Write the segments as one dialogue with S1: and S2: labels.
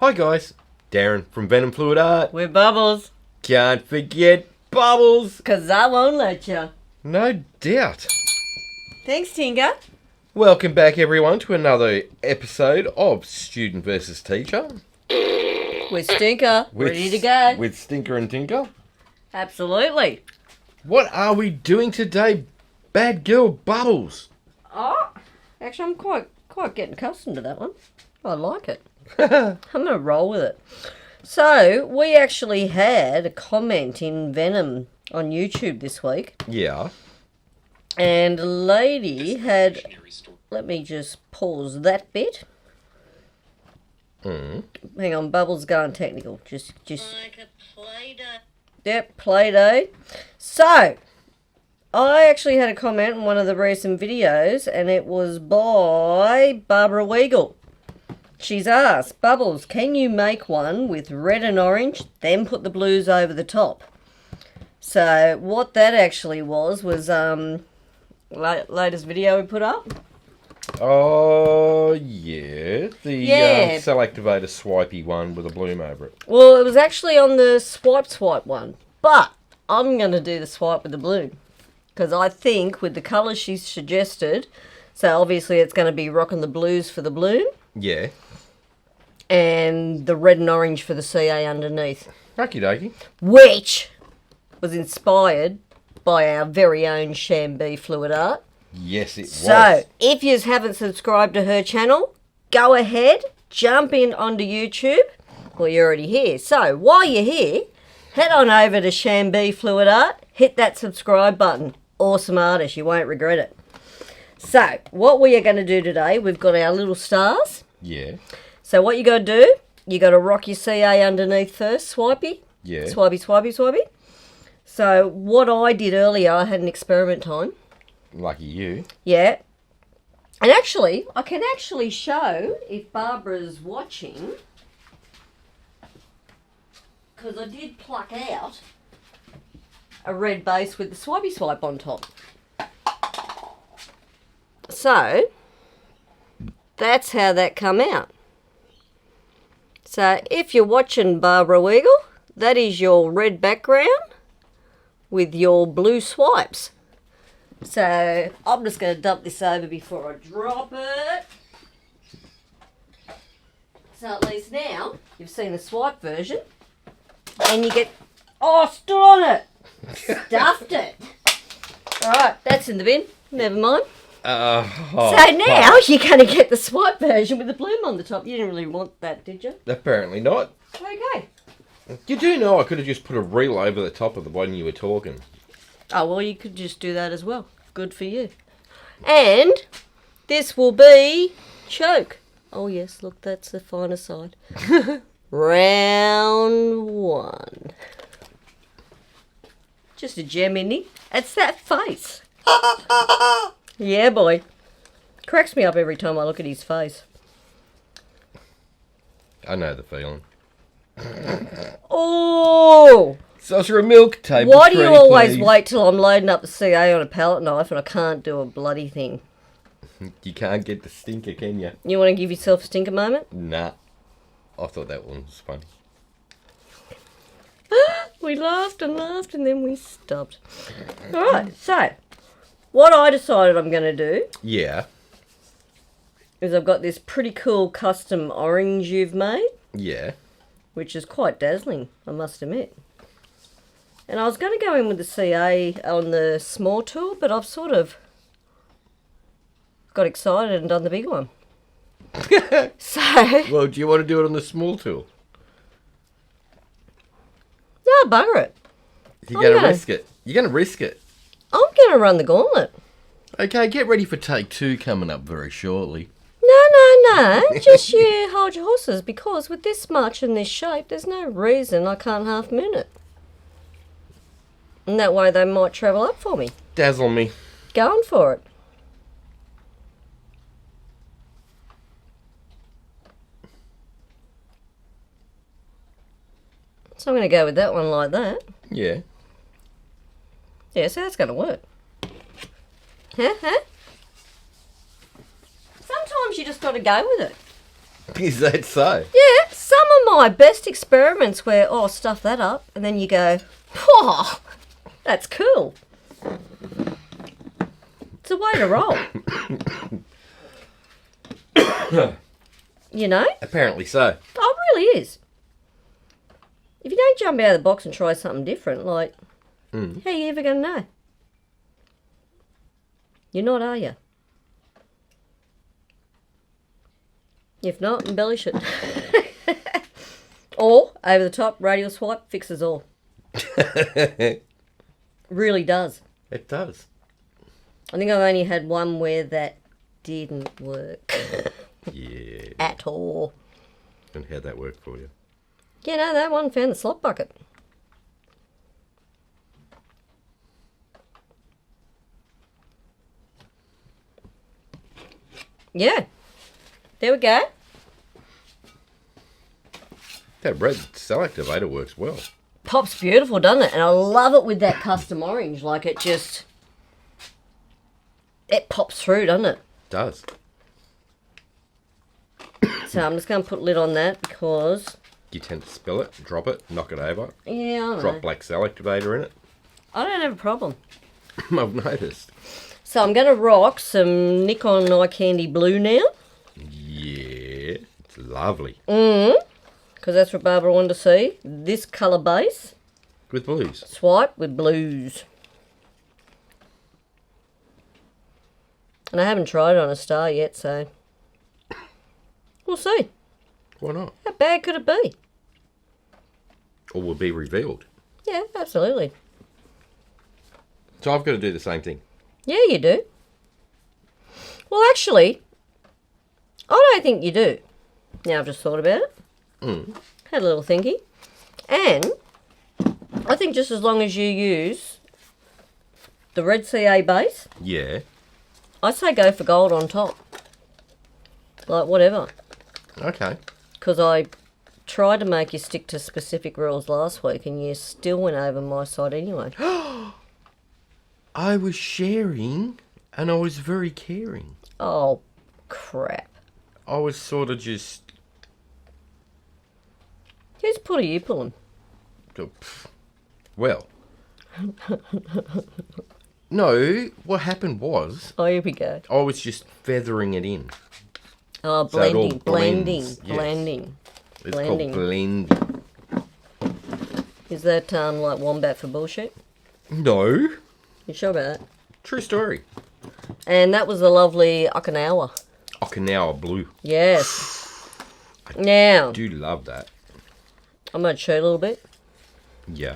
S1: Hi guys, Darren from Venom Fluid Art.
S2: We're Bubbles.
S1: Can't forget Bubbles.
S2: 'Cause I won't let you.
S1: No doubt.
S2: Thanks, Tinker.
S1: Welcome back everyone to another episode of Student versus Teacher.
S2: With Stinker. Ready to go.
S1: With Stinker and Tinker.
S2: Absolutely.
S1: What are we doing today, bad girl Bubbles?
S2: Oh, actually I'm quite getting accustomed to that one. I like it. I'm going to roll with it. So, we actually had a comment in Venom on YouTube this week.
S1: Yeah.
S2: And a lady had... Let me just pause that bit. Hang on, Bubbles going technical. Just like a Play-Doh. Yep, Play-Doh. So, I actually had a comment in one of the recent videos, and it was by Barbara Weigel. She's asked, Bubbles, can you make one with red and orange, then put the blues over the top? So, what that actually was latest video we put up.
S1: Oh, yeah. The cell activator swipey one with a bloom over it.
S2: Well, it was actually on the swipe one. But I'm going to do the swipe with the bloom. Because I think with the colours she suggested, so obviously it's going to be rocking the blues for the bloom.
S1: Yeah.
S2: And the red and orange for the CA underneath.
S1: Okie dokie.
S2: Which was inspired by our very own ShanB Fluid Art.
S1: Yes, it was.
S2: So, if you haven't subscribed to her channel, go ahead, jump in onto YouTube. Well, you're already here. So, while you're here, head on over to ShanB Fluid Art, hit that subscribe button. Awesome artist, you won't regret it. So, what we are going to do today, we've got our little stars.
S1: Yeah.
S2: So, what you got to do, you got to rock your CA underneath first, swipey.
S1: Yeah.
S2: Swipey. So, what I did earlier, I had an experiment time.
S1: Lucky you.
S2: Yeah. And actually, I can actually show if Barbara's watching, because I did pluck out a red base with the swipey swipe on top. So, that's how that come out. So, if you're watching Barbara Weigel, that is your red background with your blue swipes. So, I'm just going to dump this over before I drop it. So, at least now, you've seen the swipe version. And you get... Oh, stood on it! Stuffed it! Alright, that's in the bin. Never mind. So now, you're going to get the swipe version with the bloom on the top. You didn't really want that, did you?
S1: Apparently not.
S2: Okay.
S1: You do know I could have just put a reel over the top of the one you were talking.
S2: Oh, well, you could just do that as well. Good for you. And this will be choke. Oh, yes, look, that's the finer side. Round one. Just a gem, isn't he? It's that face. Yeah, boy. Cracks me up every time I look at his face.
S1: I know the feeling.
S2: Oh!
S1: Saucer of milk, table
S2: Why do
S1: three,
S2: you always
S1: please.
S2: wait till I'm loading up the CA on a palette knife and I can't do a bloody thing?
S1: You can't get the stinker, can you?
S2: You want to give yourself a stinker moment?
S1: Nah. I thought that one was funny.
S2: We laughed and laughed and then we stopped. Alright, so what I decided I'm going to do
S1: Yeah.
S2: is I've got this pretty cool custom orange you've made,
S1: Yeah.
S2: which is quite dazzling, I must admit. And I was going to go in with the CA on the small tool, but I've sort of got excited and done the big one. So...
S1: Well, do you want to do it on the small tool?
S2: No, bugger it.
S1: You're going to risk it. You're going to risk it.
S2: I'm going to run the gauntlet.
S1: Okay, get ready for take 2 coming up very shortly.
S2: No. Just you hold your horses, because with this much and this shape, there's no reason I can't half moon it. And that way they might travel up for me.
S1: Dazzle me.
S2: Going for it. So I'm going to go with that one like that.
S1: Yeah.
S2: Yeah, so that's going to work. Huh? Sometimes you just got to go with it.
S1: Is that so?
S2: Yeah, some of my best experiments where, oh, stuff that up, and then you go, oh, that's cool. It's a way to roll. You know?
S1: Apparently so.
S2: Oh, it really is. If you don't jump out of the box and try something different, like, how are you ever going to know? You're not, are you? If not, embellish it. Or, over the top, radial swipe, fixes all. Really does.
S1: It does.
S2: I think I've only had one where that didn't work.
S1: Yeah.
S2: At all.
S1: And how'd that work for you?
S2: Yeah, no, that one found the slop bucket. Yeah. There we go.
S1: That red cell activator works well.
S2: Pops beautiful, doesn't it? And I love it with that custom orange. Like, it just... It pops through, doesn't it?
S1: It does.
S2: So I'm just going to put a lid on that because...
S1: You tend to spill it, drop it, knock it over.
S2: Yeah, I know.
S1: Drop black cell activator in it.
S2: I don't have a problem.
S1: I've noticed.
S2: So I'm going to rock some Nikon Eye Candy Blue now.
S1: Yeah, it's lovely.
S2: Because that's what Barbara wanted to see. This colour base.
S1: With blues.
S2: Swipe with blues. And I haven't tried it on a star yet, so... We'll see.
S1: Why not?
S2: How bad could it be?
S1: Or will be revealed.
S2: Yeah, absolutely.
S1: So I've got to do the same thing.
S2: Yeah, you do. Well, actually, I don't think you do. Now I've just thought about it. Had a little thinky. And I think just as long as you use the red CA base,
S1: Yeah.
S2: I say go for gold on top. Like, whatever.
S1: Okay.
S2: Because I tried to make you stick to specific rules last week and you still went over my side anyway.
S1: I was sharing and I was very caring.
S2: Oh, crap.
S1: I was sort of just...
S2: Whose pull are you pulling?
S1: Well. No, what happened was...
S2: Oh, here we go.
S1: I was just feathering it in.
S2: Oh,
S1: So it all
S2: blending, blending,
S1: blends, yes.
S2: blending.
S1: It's
S2: Blending.
S1: called blending.
S2: Is that like wombat for bullshit?
S1: No.
S2: You sure about that?
S1: True story.
S2: And that was the lovely Okinawa.
S1: Okinawa blue.
S2: Yes. Now,
S1: I do love that.
S2: I'm going to chew a little bit
S1: Yeah.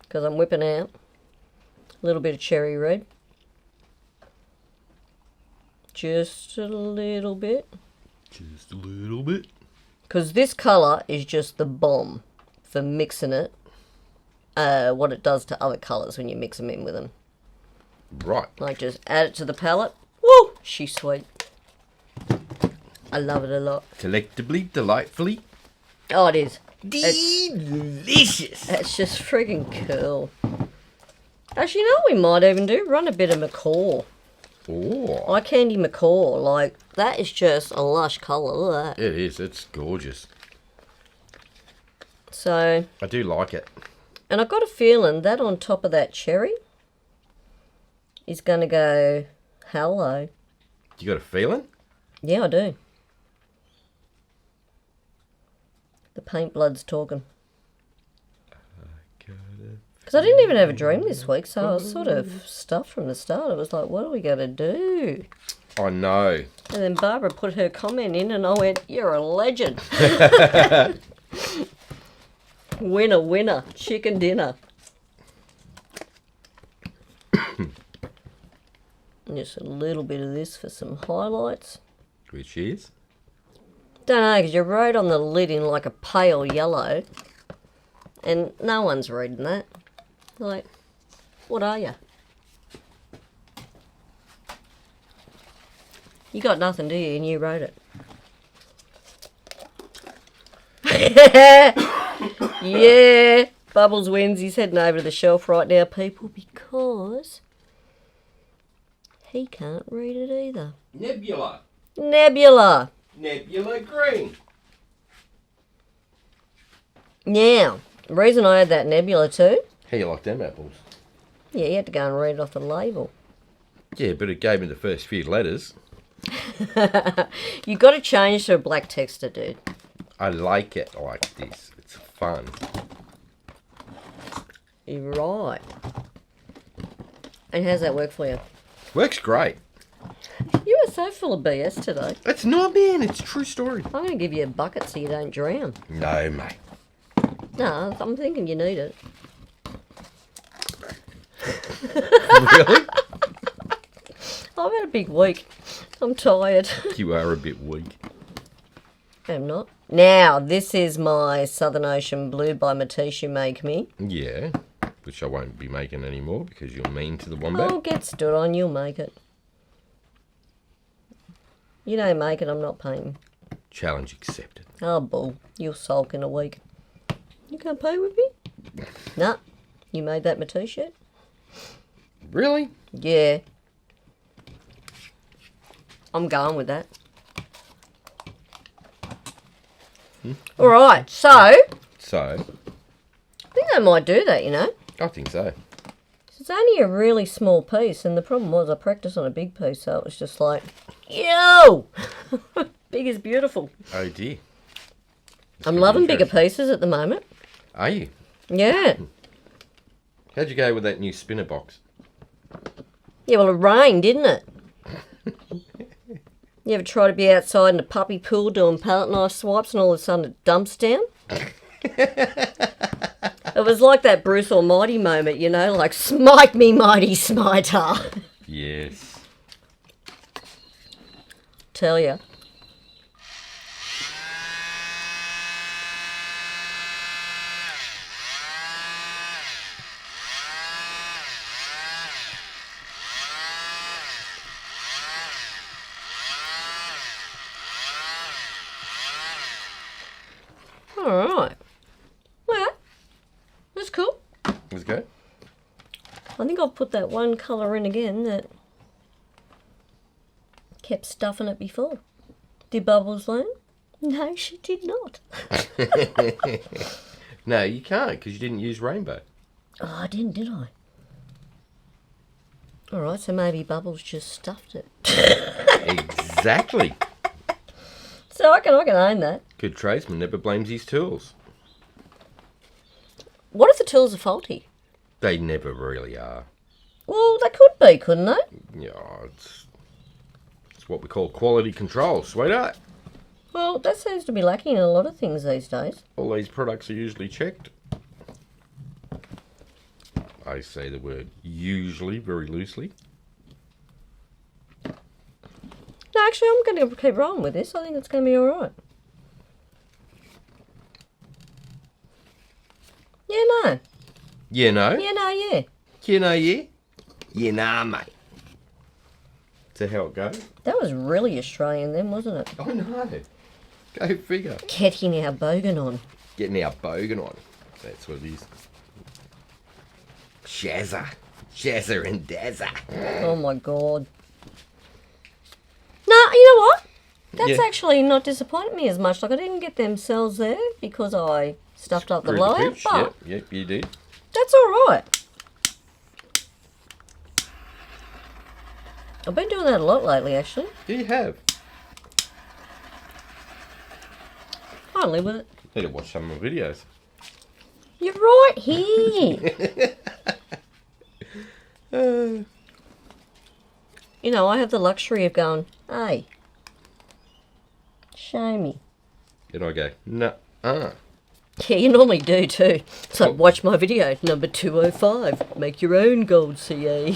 S2: because I'm whipping out a little bit of cherry red. Just a little bit.
S1: Just a little bit.
S2: Because this colour is just the bomb for mixing it. What it does to other colours when you mix them in with them.
S1: Right.
S2: Like, just add it to the palette. Woo! She's sweet. I love it a lot.
S1: Collectively, delightfully.
S2: Oh, it is.
S1: Delicious.
S2: It's just friggin' cool. Actually, you know what we might even do? Run a bit of macaw.
S1: Oh.
S2: Eye Candy macaw. Like, that is just a lush colour. Look at that.
S1: It is. It's gorgeous.
S2: So,
S1: I do like it.
S2: and I've got a feeling that on top of that cherry is going to go hello.
S1: You got a feeling?
S2: Yeah, I do. The paint blood's talking. Because I didn't even have a dream this week, so I was sort of stuffed from the start. I was like, what are we going to do?
S1: I know.
S2: And then Barbara put her comment in and I went, you're a legend. Winner, winner, chicken dinner. And just a little bit of this for some highlights.
S1: Which is?
S2: Don't know, because you wrote on the lid in like a pale yellow. And no one's reading that. Like, what are you? You got nothing, do you? And you wrote it. Yeah. Bubbles wins. He's heading over to the shelf right now, people, because he can't read it either.
S1: Nebula.
S2: Nebula.
S1: Nebula green.
S2: Now, the reason I had that nebula too.
S1: How you like them apples?
S2: Yeah, you had to go and read it off the label.
S1: Yeah, but it gave me the first few letters.
S2: You got to change to a black texture, dude.
S1: I like it like this. It's fun.
S2: You're right. And how's that work for you?
S1: Works great.
S2: You are so full of BS today.
S1: It's not, man. It's a true story.
S2: I'm going to give you a bucket so you don't drown.
S1: No, mate.
S2: No, I'm thinking you need it.
S1: Really?
S2: I've had a big week. I'm tired.
S1: You are a bit weak.
S2: I'm not. Now, this is my Southern Ocean Blue by Matisse you make me.
S1: Yeah, which I won't be making anymore because you're mean to the wombat.
S2: Oh, get stood on. You'll make it. You don't make it, I'm not paying.
S1: Challenge accepted.
S2: Oh, bull. You'll sulk in a week. You can't pay with me? Nah. You made that Matisse yet?
S1: Really?
S2: Yeah. I'm going with that. Alright, so...
S1: So?
S2: I think they might do that, you know.
S1: I think so.
S2: It's only a really small piece, and the problem was I practiced on a big piece, so it was just like, yo! Big is beautiful.
S1: Oh dear.
S2: I'm loving bigger pieces at the moment.
S1: Are you?
S2: Yeah.
S1: How'd you go with that new spinner box?
S2: Yeah, well, it rained, didn't it? You ever try to be outside in a puppy pool doing palette knife swipes and all of a sudden it dumps down? It was like that Bruce Almighty moment, you know, like, smite me, mighty smiter.
S1: Yes.
S2: Tell ya. Alright. Well, that's cool.
S1: Let's go.
S2: I think I'll put that one colour in again that kept stuffing it before. Did Bubbles learn? No, she did not.
S1: No, you can't because you didn't use rainbow.
S2: Oh, I didn't, did I? Alright, so maybe Bubbles just stuffed it.
S1: Exactly.
S2: So I can own that.
S1: Good tradesman never blames his tools.
S2: What if the tools are faulty?
S1: They never really are.
S2: Well, they could be, couldn't they?
S1: Yeah, it's what we call quality control, sweetheart.
S2: Well, that seems to be lacking in a lot of things these days.
S1: All these products are usually checked. I say the word usually very loosely.
S2: No, actually, I'm going to keep rolling with this. I think it's going to be alright. Yeah, no.
S1: You know?
S2: Yeah, no, yeah.
S1: You know, yeah? You know, mate. Is that how it goes?
S2: That was really Australian then, wasn't it?
S1: I know. Go figure.
S2: Getting our bogan on.
S1: Getting our bogan on. That's what it is. Shazza. Shazza and Dazza.
S2: Oh my god. Nah, you know what? That's
S1: Yeah.
S2: actually not disappointed me as much. Like, I didn't get them cells there because I stuffed up the
S1: Screwed
S2: blowout,
S1: pitch.
S2: but
S1: Yep, you did.
S2: that's alright. I've been doing that a lot lately, actually.
S1: You have.
S2: I live with it.
S1: Need to watch some of my videos.
S2: You're right here. You know, I have the luxury of going, hey, show me.
S1: And I go, nah.
S2: Yeah, you normally do too. It's like, watch my video, number 205. Make your own gold CA.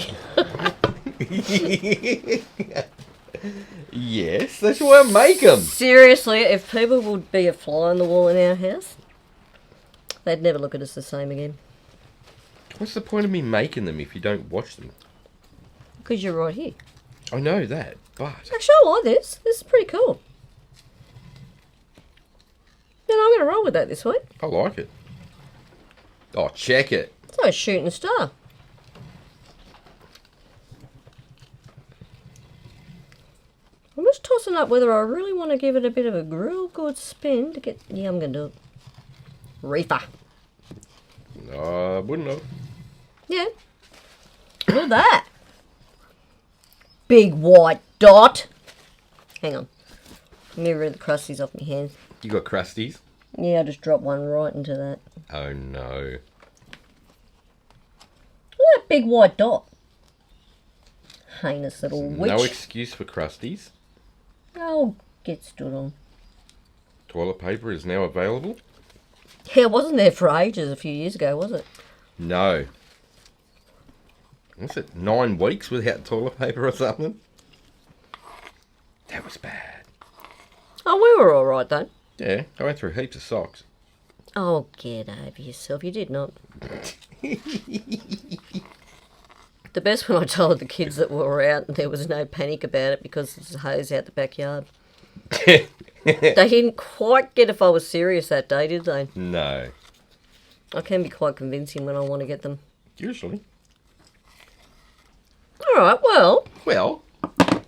S1: Yes, that's why I make them.
S2: Seriously, if people would be a fly on the wall in our house, they'd never look at us the same again.
S1: What's the point of me making them if you don't watch them?
S2: Because you're right here.
S1: I know that, but...
S2: Actually, I like this. This is pretty cool. Then I'm going to roll with that this week.
S1: I like it. Oh, check it.
S2: It's like a shooting star. I'm just tossing up whether I really want to give it a bit of a real good spin to get... Yeah, I'm going to do it. Reefer.
S1: I wouldn't have.
S2: Yeah. Look at that. Big white dot. Hang on. Let me rid the crusties off my hands.
S1: You got crusties?
S2: Yeah, I just dropped one right into that.
S1: Oh no.
S2: Look at that big white dot. Heinous little witch.
S1: No excuse for crusties.
S2: Oh, get stood on.
S1: Toilet paper is now available?
S2: Yeah, it wasn't there for ages a few years ago, was it?
S1: No. Was it 9 weeks without toilet paper or something? That was bad.
S2: Oh, we were alright though.
S1: Yeah, I went through heaps of socks.
S2: Oh, get over yourself. You did not. The best when I told the kids that we were out and there was no panic about it because there's a hose out the backyard. They didn't quite get if I was serious that day, did they?
S1: No.
S2: I can be quite convincing when I want to get them.
S1: Usually.
S2: Alright, well.
S1: Well, that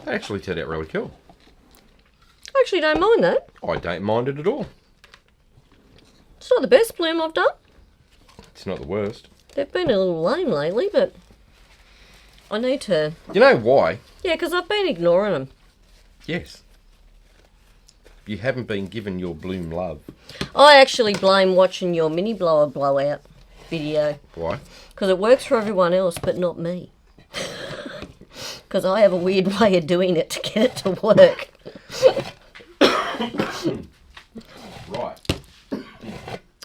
S1: actually turned out really cool.
S2: I actually don't mind that.
S1: I don't mind it at all.
S2: It's not the best bloom I've done.
S1: It's not the worst.
S2: They've been a little lame lately, but I need to...
S1: You know why?
S2: Yeah, because I've been ignoring them.
S1: Yes. You haven't been given your bloom love.
S2: I actually blame watching your mini blower blowout video.
S1: Why?
S2: Because it works for everyone else, but not me. Because I have a weird way of doing it to get it to work.
S1: Right.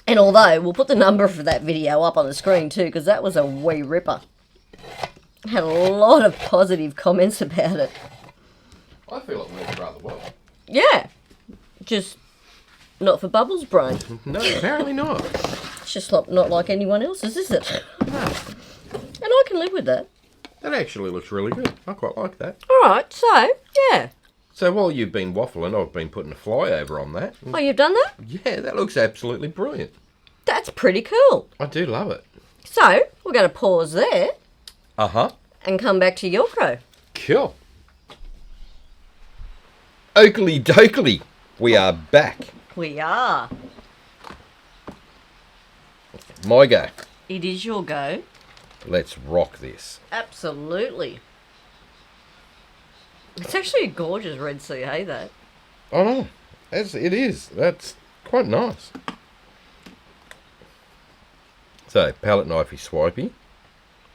S2: And although, we'll put the number for that video up on the screen too, because that was a wee ripper. I had a lot of positive comments about it.
S1: I feel it works rather well.
S2: Yeah. Just not for Bubbles' brain.
S1: No, apparently not.
S2: It's just not like anyone else's, is it?
S1: No.
S2: And I can live with that.
S1: That actually looks really good. I quite like that.
S2: Alright, so, yeah.
S1: So while you've been waffling, I've been putting a flyover on that.
S2: Oh, you've done that?
S1: Yeah, that looks absolutely brilliant.
S2: That's pretty cool.
S1: I do love it.
S2: So, we're going to pause there
S1: Uh-huh.
S2: and come back to your crow.
S1: Cool. Oakley dokley. We are back.
S2: We are.
S1: My go.
S2: It is your go.
S1: Let's rock this.
S2: Absolutely. It's actually a gorgeous red sea, hey, that?
S1: Oh no, it is. That's quite nice. So, palette knifey swipey.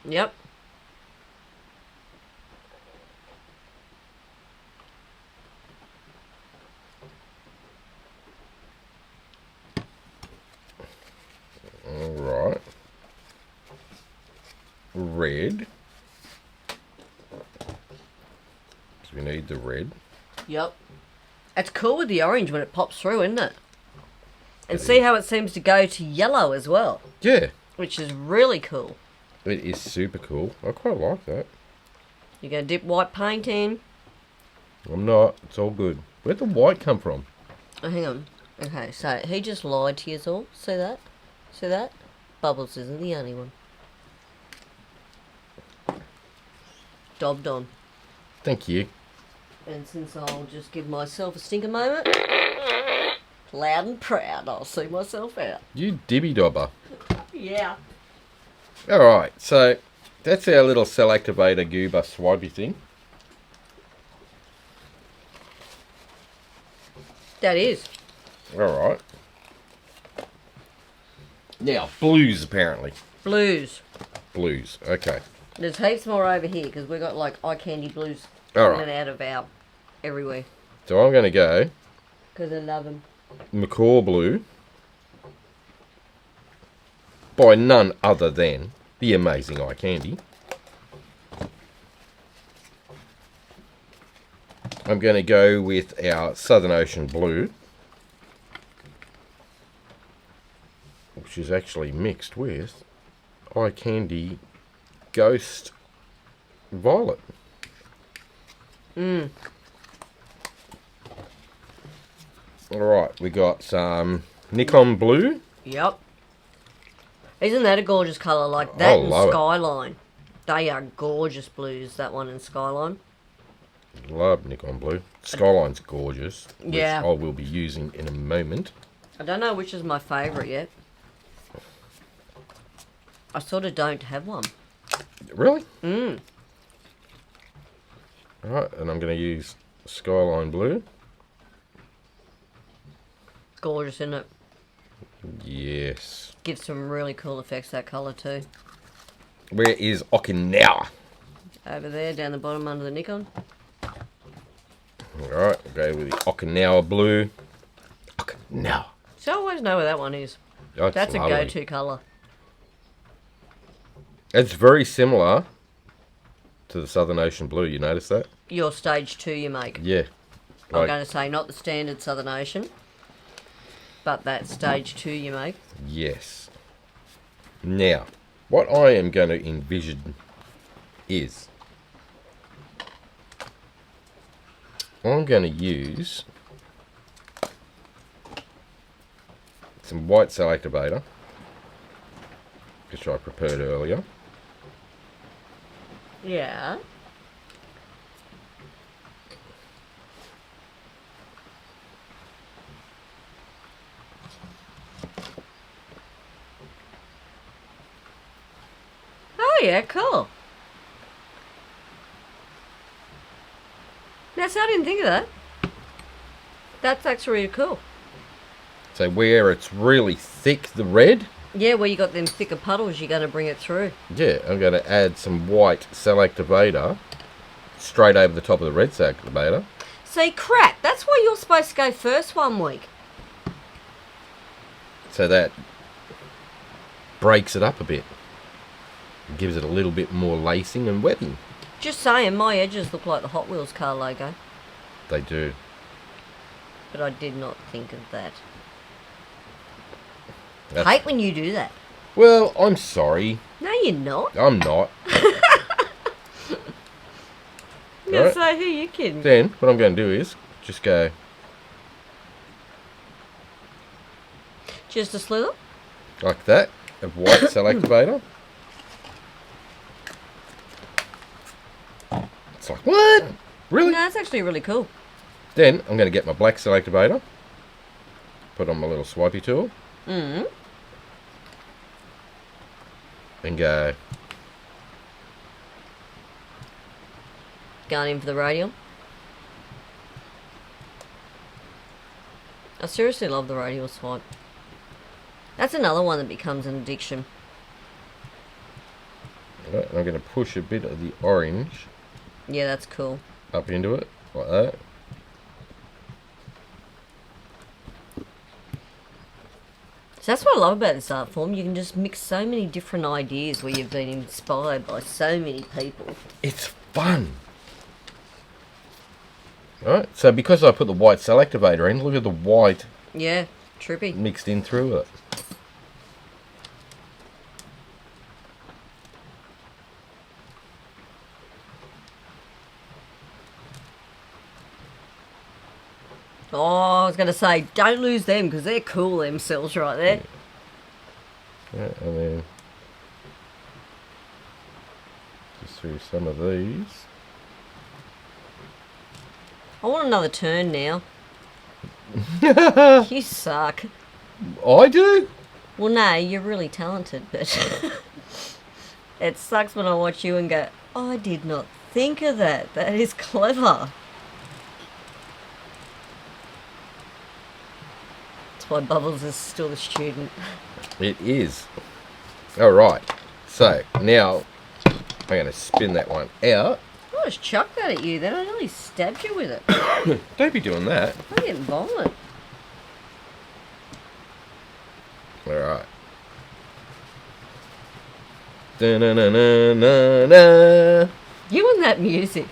S2: Yep.
S1: Alright. Red. So we need the red.
S2: Yep. It's cool with the orange when it pops through, isn't it? And see how it seems to go to yellow as well.
S1: Yeah.
S2: Which is really cool.
S1: It is super cool. I quite like that.
S2: You're going to dip white paint in.
S1: I'm not. It's all good. Where'd the white come from?
S2: Oh, hang on. Okay, so he just lied to you all. See that? See that? Bubbles isn't the only one. Dobbed on.
S1: Thank you.
S2: And since I'll just give myself a stinker moment, loud and proud, I'll see myself out.
S1: You dibby dobber.
S2: Yeah.
S1: Alright, so that's our little cell activator goober swipey thing.
S2: That is.
S1: Alright. Now, blues apparently.
S2: Blues.
S1: Blues, okay.
S2: There's heaps more over here because we've got like eye candy blues
S1: Alright.
S2: coming out of our everywhere.
S1: So I'm going to go
S2: Because I love them.
S1: Macaw blue by none other than the amazing eye candy. I'm going to go with our Southern Ocean blue, which is actually mixed with eye candy ghost violet.
S2: Mmm.
S1: Alright, we got some Nikon blue.
S2: Yep. Isn't that a gorgeous colour? Like that and
S1: love it.
S2: Skyline. They are gorgeous blues, that one and Skyline.
S1: Love Nikon blue. Skyline's gorgeous, which
S2: Yeah.
S1: I will be using in a moment.
S2: I don't know which is my favourite yet. I sort of don't have one.
S1: Really?
S2: Mm.
S1: Alright, and I'm going to use Skyline Blue.
S2: Gorgeous, isn't it?
S1: Yes.
S2: Gives some really cool effects, that colour too.
S1: Where is Okinawa?
S2: Over there, down the bottom under the Nikon.
S1: Alright, I'll go with the Okinawa Blue. Okinawa.
S2: So I always know where that one is.
S1: Oh,
S2: That's
S1: lovely.
S2: a go-to colour.
S1: It's very similar to the Southern Ocean Blue, you notice that?
S2: Your stage 2 you make.
S1: Yeah.
S2: I'm going to say not the standard Southern Ocean, but that stage 2 you make.
S1: Yes. Now, what I am going to envision is I'm going to use some white cell activator, which I prepared earlier.
S2: Yeah. Oh yeah, cool. Now, so I didn't think of that. That's actually really cool.
S1: So where it's really thick, the red,
S2: Yeah, where you got them thicker puddles, you're going to bring it through.
S1: yeah, I'm going to add some white cell activator straight over the top of the red cell activator.
S2: See, crap, that's why you're supposed to go first one week.
S1: So that breaks it up a bit. Gives it a little bit more lacing and webbing.
S2: Just saying, my edges look like the Hot Wheels car logo.
S1: They do.
S2: But I did not think of that.
S1: That's-
S2: Hate when you do that.
S1: Well, I'm sorry.
S2: No, you're not.
S1: I'm not.
S2: I'm going
S1: Right.
S2: to say, who you kidding?
S1: Then, what I'm going to do is just go
S2: Just a slither?
S1: like that, of white cell activator. It's like, what? Really?
S2: No, that's actually really cool.
S1: Then, I'm going to get my black cell activator, put on my little swipey tool,
S2: Mm.
S1: and go,
S2: Going in for the radial. I seriously love the radial swipe. That's another one that becomes an addiction.
S1: right, and I'm going to push a bit of the orange
S2: Yeah, that's cool.
S1: up into it, like that.
S2: So that's what I love about this art form. You can just mix so many different ideas where you've been inspired by so many people.
S1: It's fun. Right, so because I put the white cell activator in, look at the white
S2: Yeah, trippy.
S1: mixed in through it.
S2: Oh, I was going to say, don't lose them because they're cool themselves right there.
S1: Yeah, and then just through some of these.
S2: I want another turn now. You suck.
S1: I do?
S2: Well, no, you're really talented, but it sucks when I watch you and go, I did not think of that. That is clever. That's why Bubbles is still a student.
S1: It is. Alright, so now I'm going to spin that one out.
S2: I just chucked that at you, then I nearly stabbed you with it.
S1: Don't be doing that.
S2: I'm getting violent.
S1: Alright. Da-na-na-na-na-na.
S2: You and that music.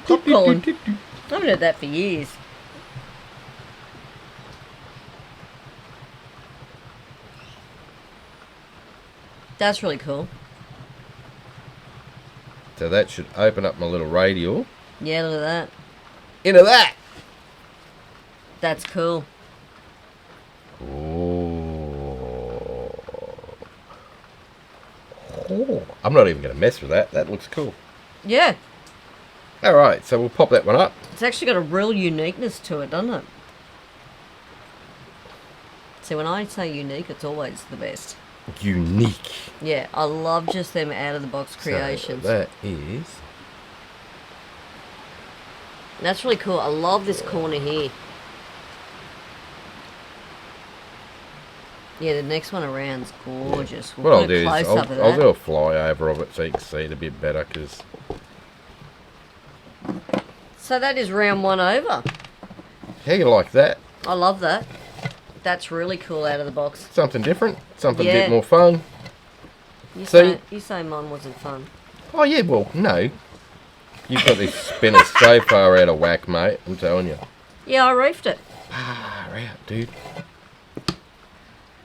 S2: Popcorn. I haven't heard that for years. That's really cool.
S1: So that should open up my little radial.
S2: Yeah, look at that.
S1: Into that!
S2: That's cool.
S1: Oh. Oh. I'm not even going to mess with that. That looks cool.
S2: Yeah.
S1: Alright, so we'll pop that one up.
S2: It's actually got a real uniqueness to it, doesn't it? See, when I say unique, it's always the best.
S1: Unique.
S2: Yeah, I love just them out-of-the-box creations.
S1: So that is...
S2: That's really cool. I love this corner here. Yeah, the next one around's gorgeous.
S1: Yeah.
S2: We'll
S1: What
S2: put
S1: I'll do
S2: a
S1: is
S2: close-up of
S1: I'll
S2: that.
S1: do a flyover of it so you can see it a bit better, because...
S2: So that is round one over.
S1: How you like that?
S2: I love that. That's really cool out of the box.
S1: Something different, something a
S2: Yeah.
S1: bit more fun.
S2: You
S1: See?
S2: say mine wasn't fun.
S1: Oh yeah, well, no. You've got this spinner so far out of whack, mate, I'm telling you.
S2: Yeah, I reefed it.
S1: Ah, out, dude.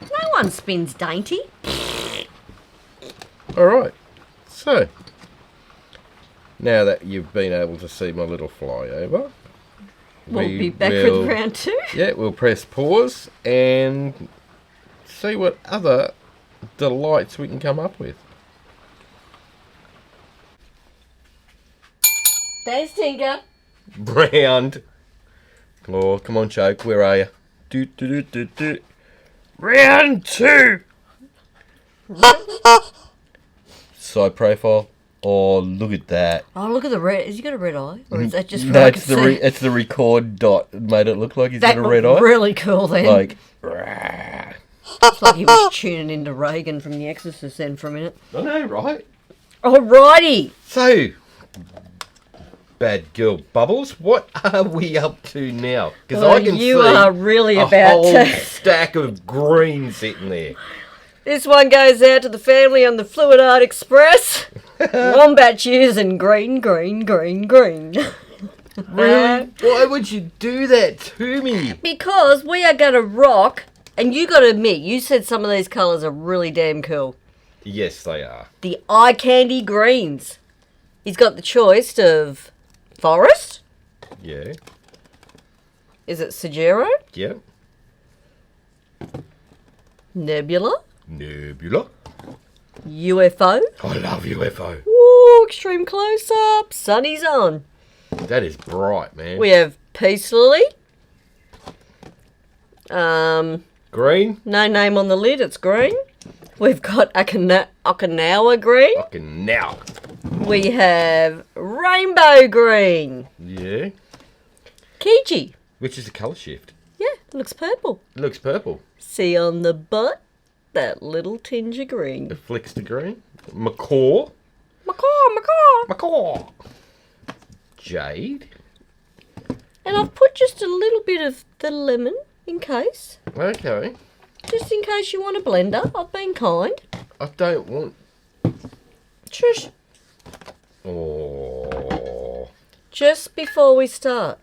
S2: No one spins dainty.
S1: Alright, so... Now that you've been able to see my little flyover...
S2: We'll be back with round two.
S1: Yeah, we'll press pause and see what other delights we can come up with.
S2: There's Tinker.
S1: Round. Oh, come on, Choke. Where are you? Do, do, do, do, do. Round two. Side profile. Oh, look at that.
S2: Oh, look at the red. Has he got a red eye? Or is that just
S1: No,
S2: I
S1: it's
S2: can
S1: the
S2: see?
S1: it's the record dot made it look like he's
S2: That
S1: got a red
S2: looked
S1: eye.
S2: really cool then.
S1: Like,
S2: It's like he was tuning into Reagan from The Exorcist then for a minute.
S1: I know, right?
S2: Alrighty.
S1: So, bad girl Bubbles, what are we up to now? Because
S2: Well,
S1: I can
S2: you
S1: see
S2: are really
S1: a
S2: about
S1: whole
S2: to.
S1: stack of green sitting there.
S2: This one goes out to the family on the Fluid Art Express. Wombat using green, green, green, green.
S1: Really? Why would you do that to me?
S2: Because we are going to rock, and you got to admit, you said some of these colours are really damn cool.
S1: Yes, they are.
S2: The eye candy greens. He's got the choice of forest.
S1: Yeah.
S2: Is it Sagero?
S1: Yep.
S2: Nebula.
S1: Nebula.
S2: UFO.
S1: I love UFO.
S2: Ooh, extreme close-up. Sunny's on.
S1: That is bright, man.
S2: We have Peace Lily.
S1: Green.
S2: No name on the lid, it's green. We've got Okinawa green.
S1: Fucking now.
S2: We have Rainbow green.
S1: Yeah.
S2: Kiji.
S1: Which is a colour shift.
S2: Yeah, looks purple.
S1: It looks purple.
S2: See on the butt, that little tinge of green.
S1: It flicks to green. Macaw.
S2: Macaw.
S1: Jade.
S2: And I've put just a little bit of the lemon in case.
S1: Okay.
S2: Just in case you want a blender. I've been kind.
S1: I don't want...
S2: Shush.
S1: Oh.
S2: Just before we start.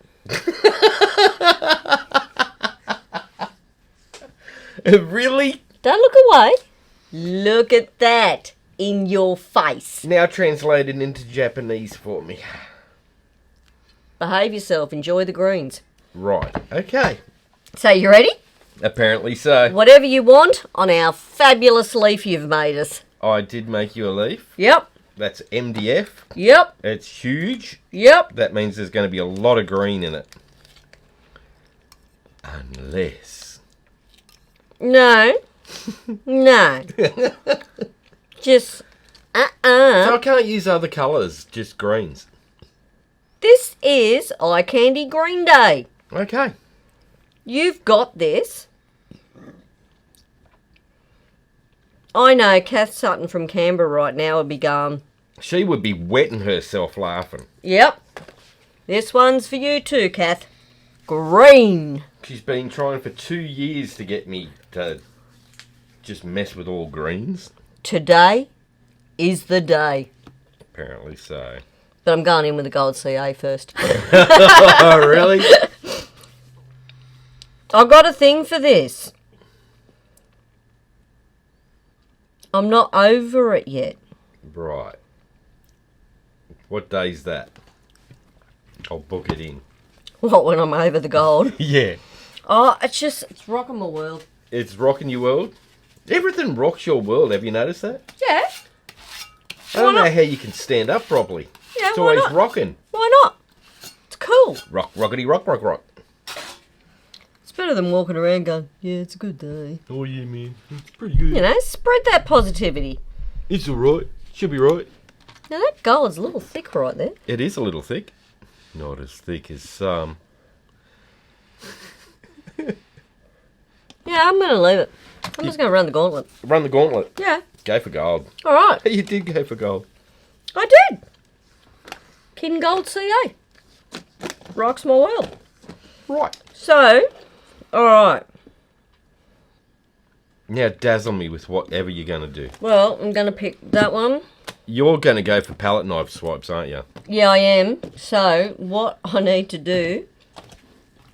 S1: Really?
S2: Don't look away. Look at that in your face.
S1: Now translated into Japanese for me.
S2: Behave yourself. Enjoy the greens.
S1: Right. Okay.
S2: So you ready?
S1: Apparently so.
S2: Whatever you want on our fabulous leaf you've made us.
S1: I did make you a leaf.
S2: Yep.
S1: That's MDF.
S2: Yep.
S1: It's huge.
S2: Yep.
S1: That means there's going to be a lot of green in it. Unless...
S2: No. No. Just,
S1: So I can't use other colours, just greens.
S2: This is Eye Candy Green Day.
S1: Okay.
S2: You've got this. I know Kath Sutton from Canberra right now would be going,
S1: She would be wetting herself laughing.
S2: yep. This one's for you too, Kath. Green.
S1: She's been trying for 2 years to get me to just mess with all greens.
S2: Today is the day.
S1: Apparently so.
S2: But I'm going in with the gold CA first.
S1: Oh, really?
S2: I've got a thing for this. I'm not over it yet.
S1: Right. What day's that? I'll book it in.
S2: What, when I'm over the gold?
S1: Yeah.
S2: Oh, it's rocking my world.
S1: It's rocking your world? Everything rocks your world, have you noticed that?
S2: Yeah.
S1: I don't know how you can stand up properly.
S2: Yeah,
S1: It's
S2: why
S1: always
S2: not?
S1: rocking.
S2: Why not? It's cool.
S1: Rock, rockety, rock, rock, rock.
S2: It's better than walking around going, yeah, it's a good day.
S1: Oh, yeah, man. It's pretty good.
S2: You know, spread that positivity.
S1: It's alright. Should be right.
S2: Now, that gold's a little thick right there.
S1: It is a little thick. Not as thick as some.
S2: Yeah, I'm going to leave it. I'm just going to run the gauntlet.
S1: Run the gauntlet.
S2: Yeah.
S1: Go for gold.
S2: All right.
S1: You did go for gold.
S2: I did. Kin Gold CA. Rocks my world.
S1: Right.
S2: So, all right.
S1: Now dazzle me with whatever you're going to do.
S2: Well, I'm going to pick that one.
S1: You're going to go for palette knife swipes, aren't you?
S2: Yeah, I am. So, what I need to do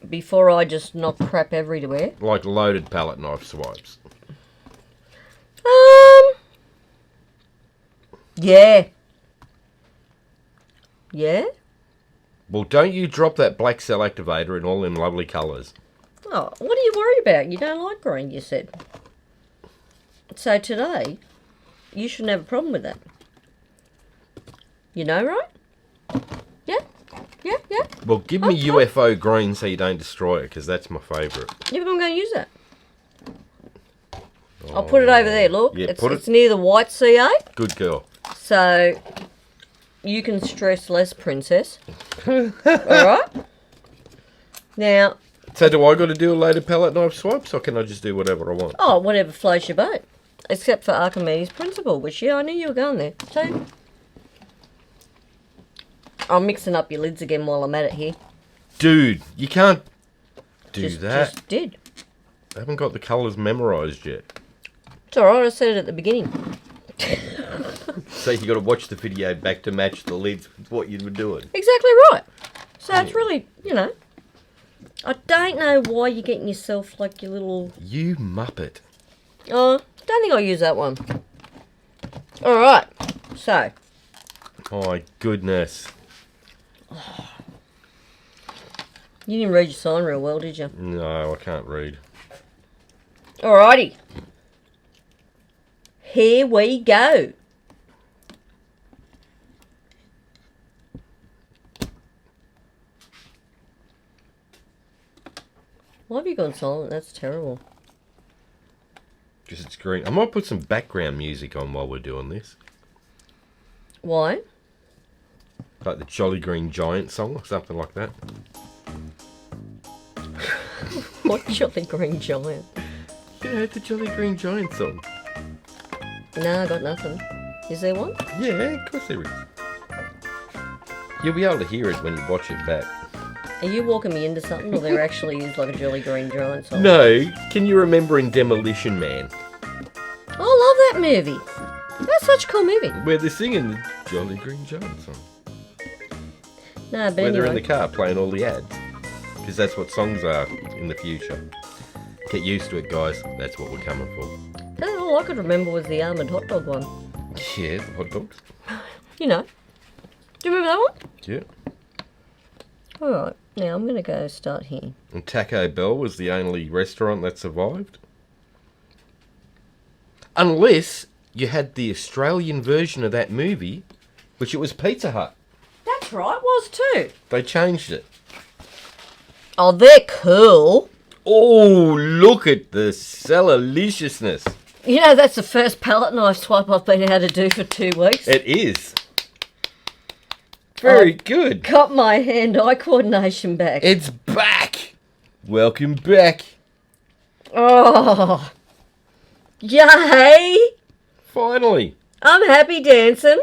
S2: before I just knock crap everywhere.
S1: Like loaded palette knife swipes.
S2: Yeah. Yeah?
S1: Well, don't you drop that black cell activator in all them lovely colours.
S2: Oh, what are you worried about? You don't like green, you said. So today, you shouldn't have a problem with that. You know, right? Yeah? Yeah, yeah.
S1: Well, give me UFO green so you don't destroy it, because that's my favourite.
S2: Yeah, but I'm going to use that. I'll put it over there, look.
S1: Yeah,
S2: it's near the white CA.
S1: Good girl.
S2: So, you can stress less, princess. Alright? Now...
S1: So do I got to do a load of palette knife swipes, or can I just do whatever I want?
S2: Oh, whatever floats your boat. Except for Archimedes' principle, which, yeah, I knew you were going there. So... I'm mixing up your lids again while I'm at it here.
S1: Dude, you can't do that.
S2: Just did.
S1: I haven't got the colours memorised yet.
S2: It's alright, I said it at the beginning.
S1: So you got to watch the video back to match the lids with what you were doing.
S2: Exactly right. So it's really, you know... I don't know why you're getting yourself like your little...
S1: You muppet.
S2: Oh, don't think I'll use that one. Alright, so...
S1: My goodness.
S2: You didn't read your sign real well, did you?
S1: No, I can't read.
S2: Alrighty. Here we go. Why have you gone silent? That's terrible.
S1: Because it's green. I might put some background music on while we're doing this.
S2: Why?
S1: Like the Jolly Green Giant song or something like that.
S2: What Jolly Green Giant?
S1: You know, the Jolly Green Giant song.
S2: No, I got nothing. Is there one?
S1: Yeah, of course there is. You'll be able to hear it when you watch it back.
S2: Are you walking me into something, or there actually is like a Jolly Green Giant song?
S1: No, can you remember in Demolition Man?
S2: I love that movie. That's such a cool movie.
S1: Where they're singing the Jolly Green Giant song.
S2: No, but
S1: Where they're in
S2: anyway.
S1: the car playing all the ads. Because that's what songs are in the future. Get used to it, guys. That's what we're coming for.
S2: All I could remember was the Armoured Hot Dog one.
S1: Yeah, the hot dogs.
S2: You know. Do you remember that one?
S1: Yeah.
S2: Alright, now I'm going to go start here.
S1: And Taco Bell was the only restaurant that survived. Unless you had the Australian version of that movie, which it was Pizza Hut.
S2: That's right, was too.
S1: They changed it.
S2: Oh, they're cool.
S1: Oh, look at the deliciousness.
S2: You know, that's the first palette knife swipe I've been able to do for 2 weeks.
S1: It is. Very good.
S2: Got my hand-eye coordination back.
S1: It's back. Welcome back.
S2: Oh. Yay.
S1: Finally.
S2: I'm happy dancing.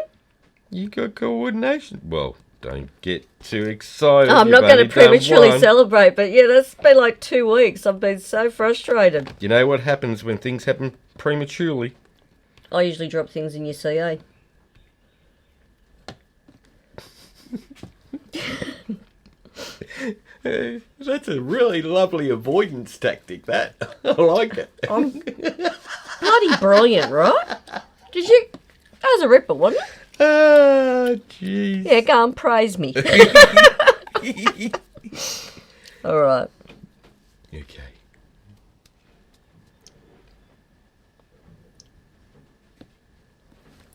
S1: You got coordination. Well, don't get too excited.
S2: I'm
S1: You've
S2: not going
S1: only
S2: to
S1: done
S2: prematurely
S1: one.
S2: celebrate, but yeah, that's been like 2 weeks. I've been so frustrated.
S1: You know what happens when things happen prematurely?
S2: I usually drop things in your CA.
S1: That's a really lovely avoidance tactic, that. I like it.
S2: I'm bloody brilliant, right? Did you... That was a ripper, wasn't it?
S1: Ah, jeez.
S2: Yeah, go and praise me. All right.
S1: Okay.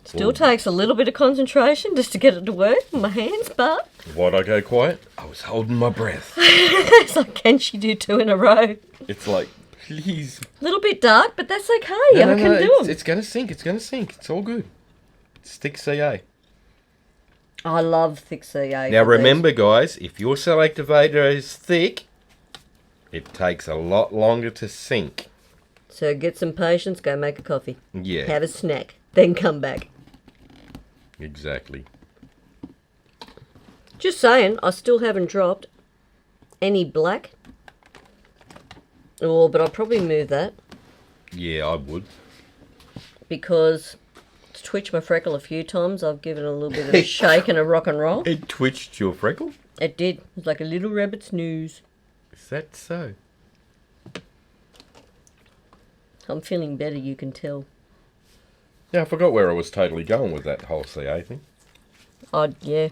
S2: Still takes a little bit of concentration just to get it to work in my hands, but...
S1: Why'd I go quiet? I was holding my breath.
S2: It's like, can she do 2 in a row?
S1: It's like, please.
S2: A little bit dark, but that's okay. I can do them.
S1: It's going to sink. It's going to sink. It's all good. It's thick CA.
S2: I love thick CA.
S1: Now remember, guys, if your cell activator is thick, it takes a lot longer to sink.
S2: So get some patience, go make a coffee.
S1: Yeah.
S2: Have a snack, then come back.
S1: Exactly.
S2: Just saying, I still haven't dropped any black. Oh, but I'll probably move that.
S1: Yeah, I would.
S2: Because it's twitched my freckle a few times. I've given it a little bit of a shake and a rock and roll.
S1: It twitched your freckle?
S2: It did. It was like a little rabbit's nose.
S1: Is that so?
S2: I'm feeling better, you can tell.
S1: Yeah, I forgot where I was totally going with that whole CA thing.
S2: Yeah.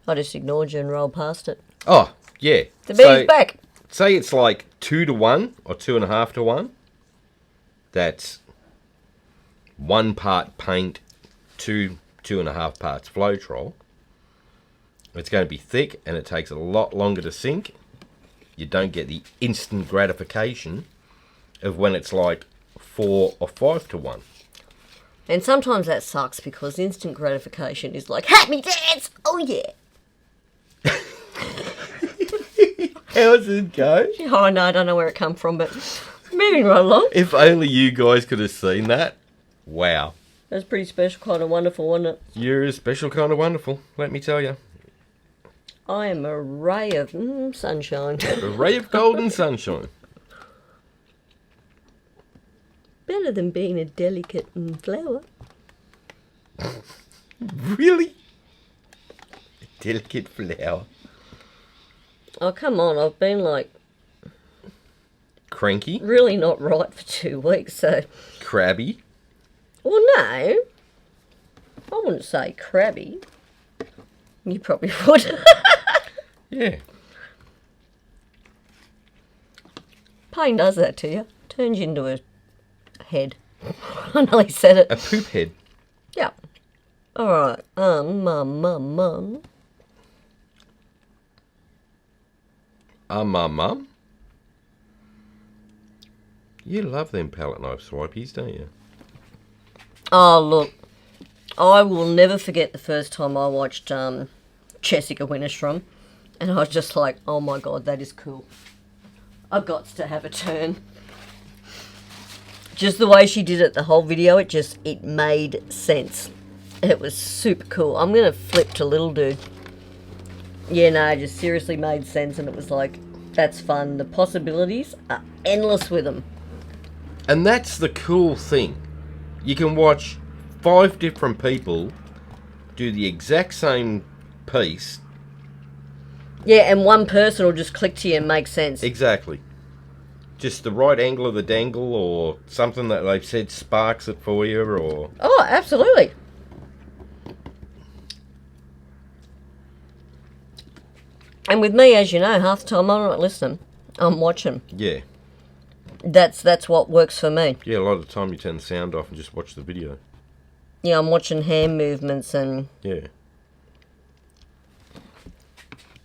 S2: I just ignored you and rolled past it.
S1: Oh, yeah.
S2: The bee's back.
S1: Say it's like 2 to 1 or 2.5 to 1. That's 1 part paint, 2.5 parts Floetrol. It's going to be thick and it takes a lot longer to sink. You don't get the instant gratification of when it's like 4 or 5 to 1.
S2: And sometimes that sucks because instant gratification is like, happy dance! Oh yeah!
S1: How does it go?
S2: Oh no, I don't know where it come from, but moving right along.
S1: If only you guys could have seen that. Wow.
S2: That's pretty special, kind of wonderful, wasn't it?
S1: You're a special kind of wonderful, let me tell you.
S2: I am a ray of sunshine.
S1: A ray of golden sunshine.
S2: Better than being a delicate flower.
S1: Really? A delicate flower.
S2: Oh, come on, I've been like...
S1: Cranky?
S2: really not right for 2 weeks, so...
S1: Crabby?
S2: Well, no. I wouldn't say crabby. You probably would.
S1: Yeah.
S2: Pain does that to you. Turns you into a head. I nearly said it.
S1: A poop head.
S2: Yeah. Alright. Mum.
S1: Mum. You love them palette knife swipies, don't you?
S2: Oh, look. I will never forget the first time I watched Jessica Winterstrom. And I was just like, oh my god, that is cool. I've got to have a turn. Just the way she did it, the whole video, it made sense. It was super cool. I'm going to flip to little dude. Yeah, no, it just seriously made sense, and it was like, that's fun. The possibilities are endless with them.
S1: And that's the cool thing. You can watch 5 different people do the exact same piece.
S2: Yeah, and one person will just click to you and make sense.
S1: Exactly. Just the right angle of the dangle, or something that they've said sparks it for you, or...
S2: Oh, absolutely. And with me, as you know, half the time I'm not listening. I'm watching.
S1: Yeah.
S2: That's what works for me.
S1: Yeah, a lot of the time you turn the sound off and just watch the video.
S2: Yeah, I'm watching hand movements and...
S1: Yeah.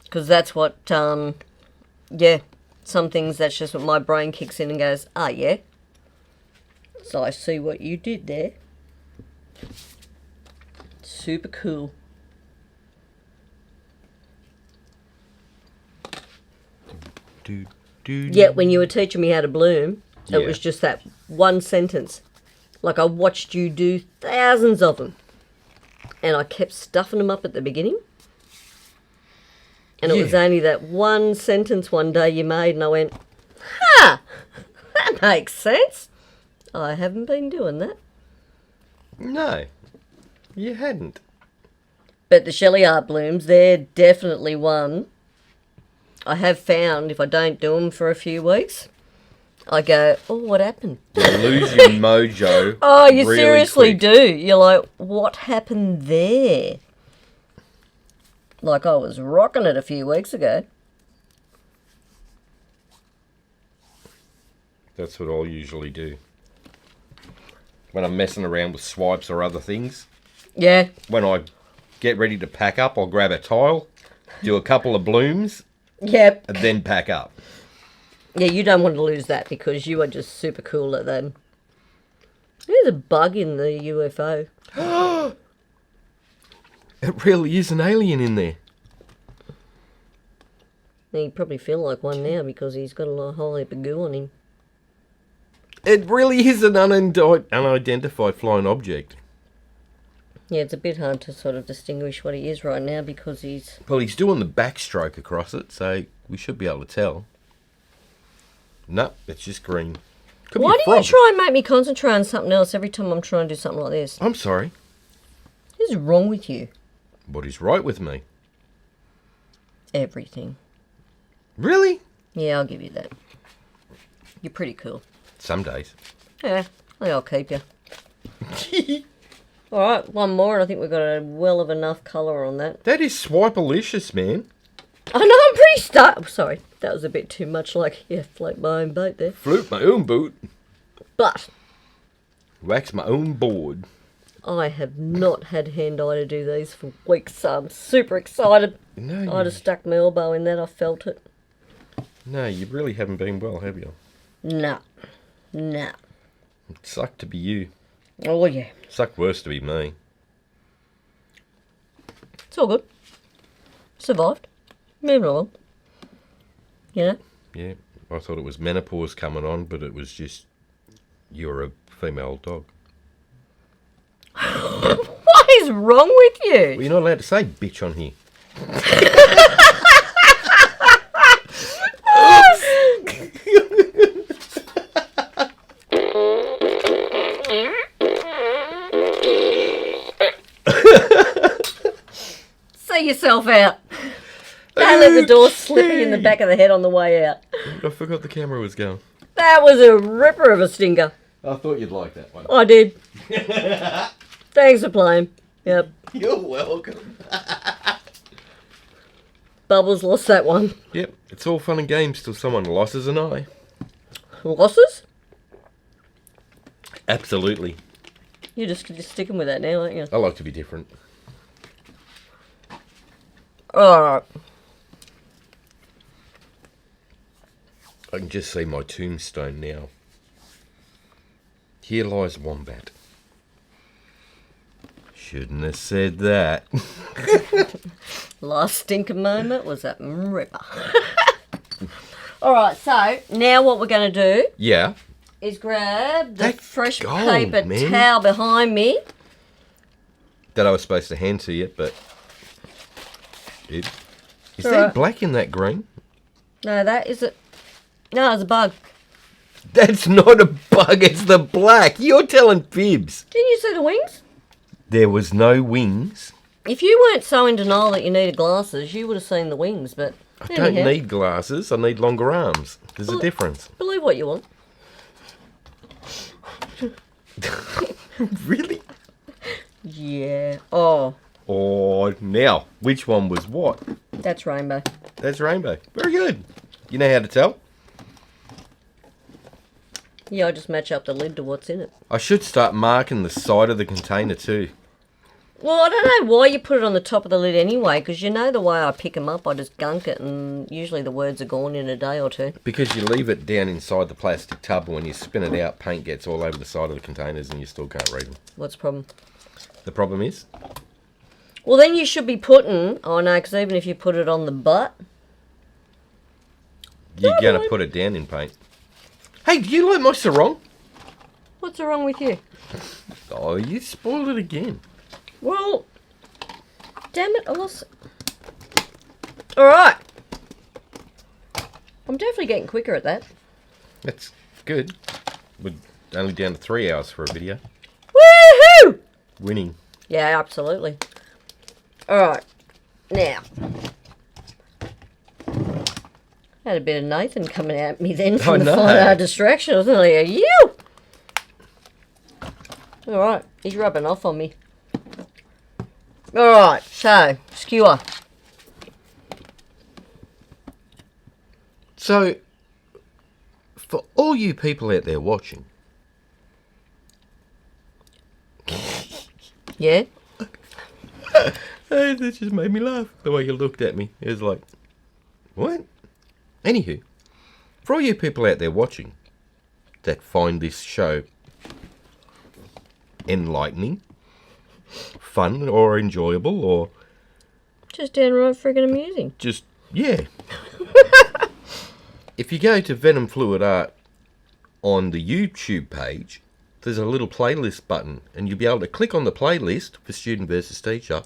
S2: Because that's what, yeah, some things that's just what my brain kicks in and goes, ah, yeah. So I see what you did there. Super cool. Yeah, when you were teaching me how to bloom, it was just that one sentence. Like I watched you do thousands of them. And I kept stuffing them up at the beginning. And it was only that one sentence one day you made, and I went, ha! That makes sense. I haven't been doing that.
S1: No, you hadn't.
S2: But the Shelley Art blooms, they're definitely one. I have found if I don't do them for a few weeks, I go, oh, what happened?
S1: You lose your mojo.
S2: Oh, you
S1: really
S2: seriously
S1: quick.
S2: do. You're like, what happened there? Like I was rocking it a few weeks ago.
S1: That's what I'll usually do. when I'm messing around with swipes or other things.
S2: Yeah.
S1: When I get ready to pack up, I'll grab a tile, do a couple of blooms,
S2: Yep.
S1: and then pack up.
S2: Yeah, you don't want to lose that because you are just super cool at that. There's a bug in the UFO.
S1: It really is an alien in there.
S2: You probably feel like one now because he's got a whole heap of goo on him.
S1: It really is an unidentified flying object.
S2: Yeah, it's a bit hard to sort of distinguish what he is right now because he's...
S1: Well, he's doing the backstroke across it, so we should be able to tell. No, it's just green. Could
S2: Why
S1: be a
S2: do you
S1: frog.
S2: try and make me concentrate on something else every time I'm trying to do something like this?
S1: I'm sorry.
S2: What is wrong with you?
S1: What is right with me?
S2: Everything.
S1: Really?
S2: Yeah, I'll give you that. You're pretty cool.
S1: Some days.
S2: Yeah, I think I'll keep you. Alright, one more and I think we've got a well of enough colour on that.
S1: That is swipe-alicious, man.
S2: I know, I'm pretty stuck. Sorry, that was a bit too much like, yeah, float my own boat there.
S1: Float my own boat.
S2: But
S1: Wax my own board.
S2: I have not had hand-eye to do these for weeks, so I'm super excited.
S1: No,
S2: I'd have stuck my elbow in that, I felt it.
S1: No, you really haven't been well, have you?
S2: No. No.
S1: It sucked to be you.
S2: Oh, yeah.
S1: It sucked worse to be me.
S2: It's all good. Survived. Moving along. You know?
S1: Yeah, I thought it was menopause coming on, but it was just you're a female dog.
S2: What is wrong with you?
S1: Well, you're not allowed to say bitch on here.
S2: See yourself out. Don't let the door slip you in the back of the head on the way out.
S1: I forgot the camera was going.
S2: That was a ripper of a stinker.
S1: I thought you'd like that one.
S2: I did. Thanks for playing. Yep.
S1: You're welcome.
S2: Bubbles lost that one.
S1: Yep, it's all fun and games till someone losses an eye.
S2: Losses?
S1: Absolutely.
S2: You're just sticking with that now, aren't you?
S1: I like to be different.
S2: Alright.
S1: I can just see my tombstone now. Here lies Wombat. Shouldn't have said that.
S2: Last stinker moment was that ripper. Alright, so now what we're going to do
S1: Yeah.
S2: is grab the
S1: That
S2: fresh
S1: gold,
S2: paper
S1: man.
S2: towel behind me.
S1: That I was supposed to hand to you, but... Is
S2: All
S1: there
S2: right.
S1: black in that green?
S2: No, that is it. No, it's a bug.
S1: That's not a bug, it's the black. You're telling fibs.
S2: Didn't you see the wings?
S1: There was no wings.
S2: If you weren't so in denial that you needed glasses, you would have seen the wings, but...
S1: I don't
S2: anyhow,
S1: need glasses, I need longer arms. There's a difference.
S2: believe what you want.
S1: Really?
S2: Yeah. Oh,
S1: Oh, now, which one was what?
S2: that's rainbow.
S1: That's rainbow. Very good. You know how to tell?
S2: Yeah, I just match up the lid to what's in it.
S1: I should start marking the side of the container too.
S2: Well, I don't know why you put it on the top of the lid anyway, because you know the way I pick them up, I just gunk it, and usually the words are gone in a day or two.
S1: Because you leave it down inside the plastic tub, and when you spin it out, paint gets all over the side of the containers and you still can't read them.
S2: What's the problem?
S1: The problem is?
S2: Well, then you should be putting... Oh, no, because even if you put it on the butt...
S1: You're going to put it down in paint. Hey, do you like my sarong?
S2: What's wrong with you?
S1: Oh, you spoiled it again.
S2: Well, damn it, I lost it. Alright. I'm definitely getting quicker at that.
S1: That's good. We're only down to 3 hours for a video.
S2: Woohoo!
S1: Winning.
S2: Yeah, absolutely. Alright. Now. Had a bit of Nathan coming at me then from the fine art distraction. I was like, you! Alright, he's rubbing off on me. Alright, so, skewer.
S1: So, for all you people out there watching,
S2: Yeah?
S1: That just made me laugh. The way you looked at me. It was like, what? Anywho, for all you people out there watching that find this show enlightening, fun, or enjoyable, or
S2: Just downright friggin' amusing.
S1: just, yeah. If you go to Venom Fluid Art on the YouTube page, there's a little playlist button, and you'll be able to click on the playlist for Student versus Teacher,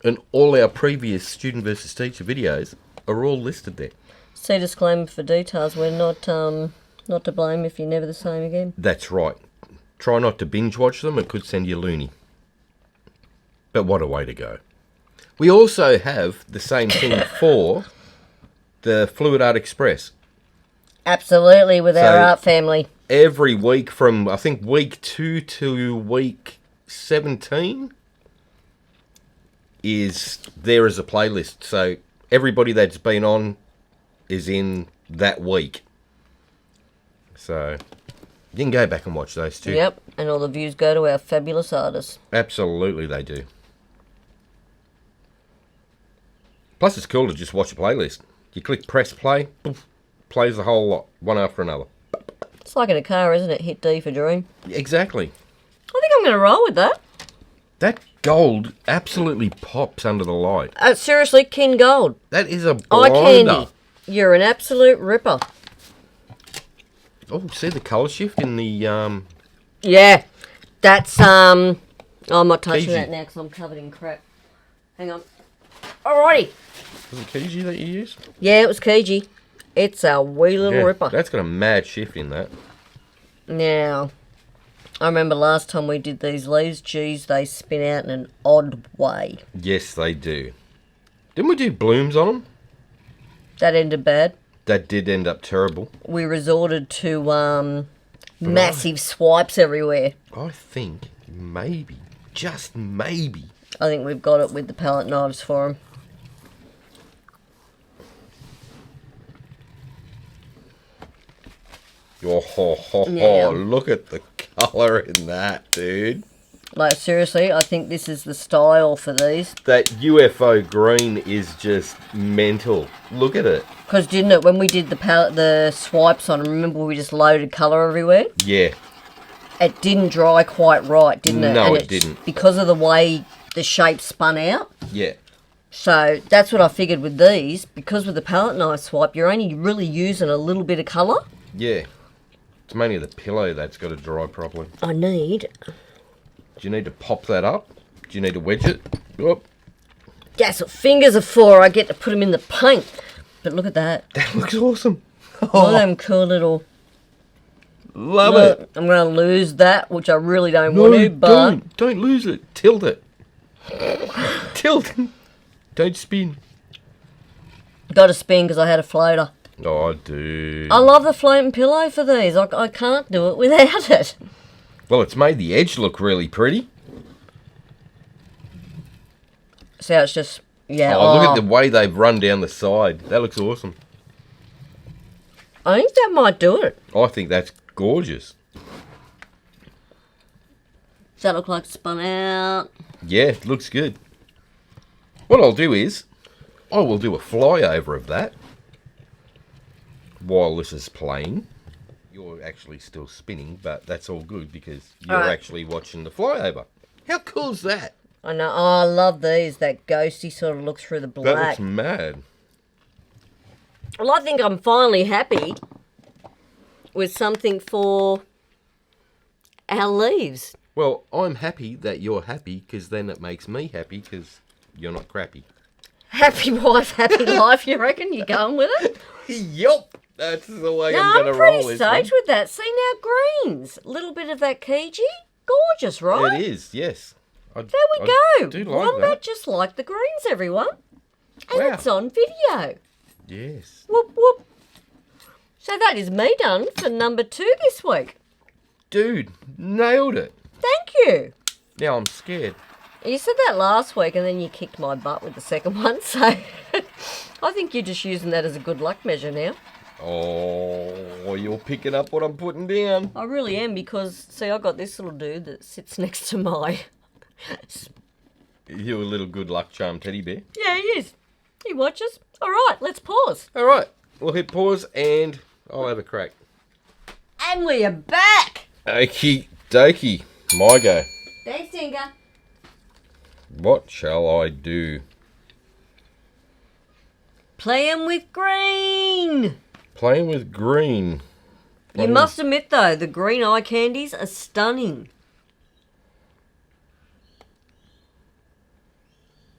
S1: and all our previous Student versus Teacher videos are all listed there.
S2: See disclaimer for details. We're not to blame if you're never the same again.
S1: That's right. Try not to binge watch them, it could send you loony. But what a way to go. We also have the same thing for the Fluid Art Express.
S2: Absolutely, with our art family.
S1: Every week from, I think, week 2 to week 17 is there as a playlist. So everybody that's been on is in that week. So you can go back and watch those too.
S2: Yep, and all the views go to our fabulous artists.
S1: Absolutely they do. Plus it's cool to just watch a playlist. You click press play, poof, plays the whole lot, one after another.
S2: It's like in a car, isn't it? Hit D for Dream.
S1: Exactly.
S2: I think I'm going to roll with that.
S1: That gold absolutely pops under the light.
S2: Seriously, Kin Gold.
S1: That is a
S2: Eye
S1: blinder.
S2: candy. You're an absolute ripper.
S1: Oh, see the colour shift in the...
S2: Yeah, that's, I'm not touching
S1: Keiji.
S2: that now because I'm covered in crap. Hang on. Alrighty.
S1: Was it Keiji that you used?
S2: Yeah, it was Keiji. It's a wee little ripper.
S1: That's got a mad shift in that.
S2: Now, I remember last time we did these leaves, geez, they spin out in an odd way.
S1: Yes, they do. Didn't we do blooms on them?
S2: That ended bad.
S1: That did end up terrible.
S2: We resorted to massive swipes everywhere.
S1: I think maybe, just maybe,
S2: I think we've got it with the palette knives for them.
S1: Oh, look at the colour in that, dude.
S2: Like, seriously, I think this is the style for these.
S1: That UFO green is just mental. Look at it.
S2: Because didn't it, when we did the swipes on them, remember we just loaded colour everywhere?
S1: Yeah.
S2: It didn't dry quite right, didn't it?
S1: No,
S2: and
S1: it didn't.
S2: Because of the way the shape spun out.
S1: Yeah.
S2: So that's what I figured with these. Because with the palette knife swipe, you're only really using a little bit of colour.
S1: Yeah. It's mainly the pillow that's got to dry properly.
S2: I need...
S1: Do you need to pop that up? Do you need to wedge it? Oh,
S2: That's what fingers are for. I get to put them in the paint. But look at that.
S1: that looks awesome.
S2: All them cool little...
S1: Love
S2: Look,
S1: it.
S2: I'm going to lose that, which I really don't want to, but...
S1: Don't lose it. Tilt it. Tilt. Don't spin.
S2: Got to spin because I had a floater.
S1: Oh, dude.
S2: I love the floating pillow for these. I can't do it without it.
S1: Well, it's made the edge look really pretty.
S2: So it's just... Yeah.
S1: Oh, look at the way they've run down the side. That looks awesome.
S2: I think that might do it.
S1: I think that's gorgeous.
S2: Does that look like it's spun out?
S1: Yeah, it looks good. What I'll do is, I will do a flyover of that while this is playing. You're actually still spinning, but that's all good because you're
S2: Alright.
S1: actually watching the flyover. How cool is that?
S2: I know. Oh, I love these. That ghosty sort of look through the
S1: That
S2: black.
S1: looks mad.
S2: Well, I think I'm finally happy with something for our leaves.
S1: Well, I'm happy that you're happy because then it makes me happy because you're not crappy.
S2: Happy wife, happy life, you reckon? You going with it?
S1: Yup. That's the way
S2: No,
S1: I'm
S2: I'm
S1: going to
S2: pretty
S1: roll this
S2: stoked
S1: one.
S2: with that. See now, greens. A little bit of that Keiji. Gorgeous, right?
S1: It is, yes.
S2: There we go.
S1: do like
S2: Wombat
S1: that.
S2: just like the greens, everyone. And
S1: Wow.
S2: it's on video.
S1: Yes.
S2: Whoop, whoop. So that is me done for number 2 this week.
S1: Dude, nailed it.
S2: Thank you.
S1: Now I'm scared.
S2: You said that last week and then you kicked my butt with the second one, so I think you're just using that as a good luck measure now.
S1: Oh, you're picking up what I'm putting down.
S2: I really am because, see, I got this little dude that sits next to my
S1: You a little good luck charm teddy bear.
S2: Yeah, he is. He watches. All right, let's pause.
S1: All right, we'll hit pause and I'll have a crack.
S2: And we are back.
S1: Okie dokie, my go.
S2: Thanks, Tinker.
S1: What shall I do?
S2: Playing with green.
S1: Playing with green.
S2: You must admit, though, the green eye candies are stunning.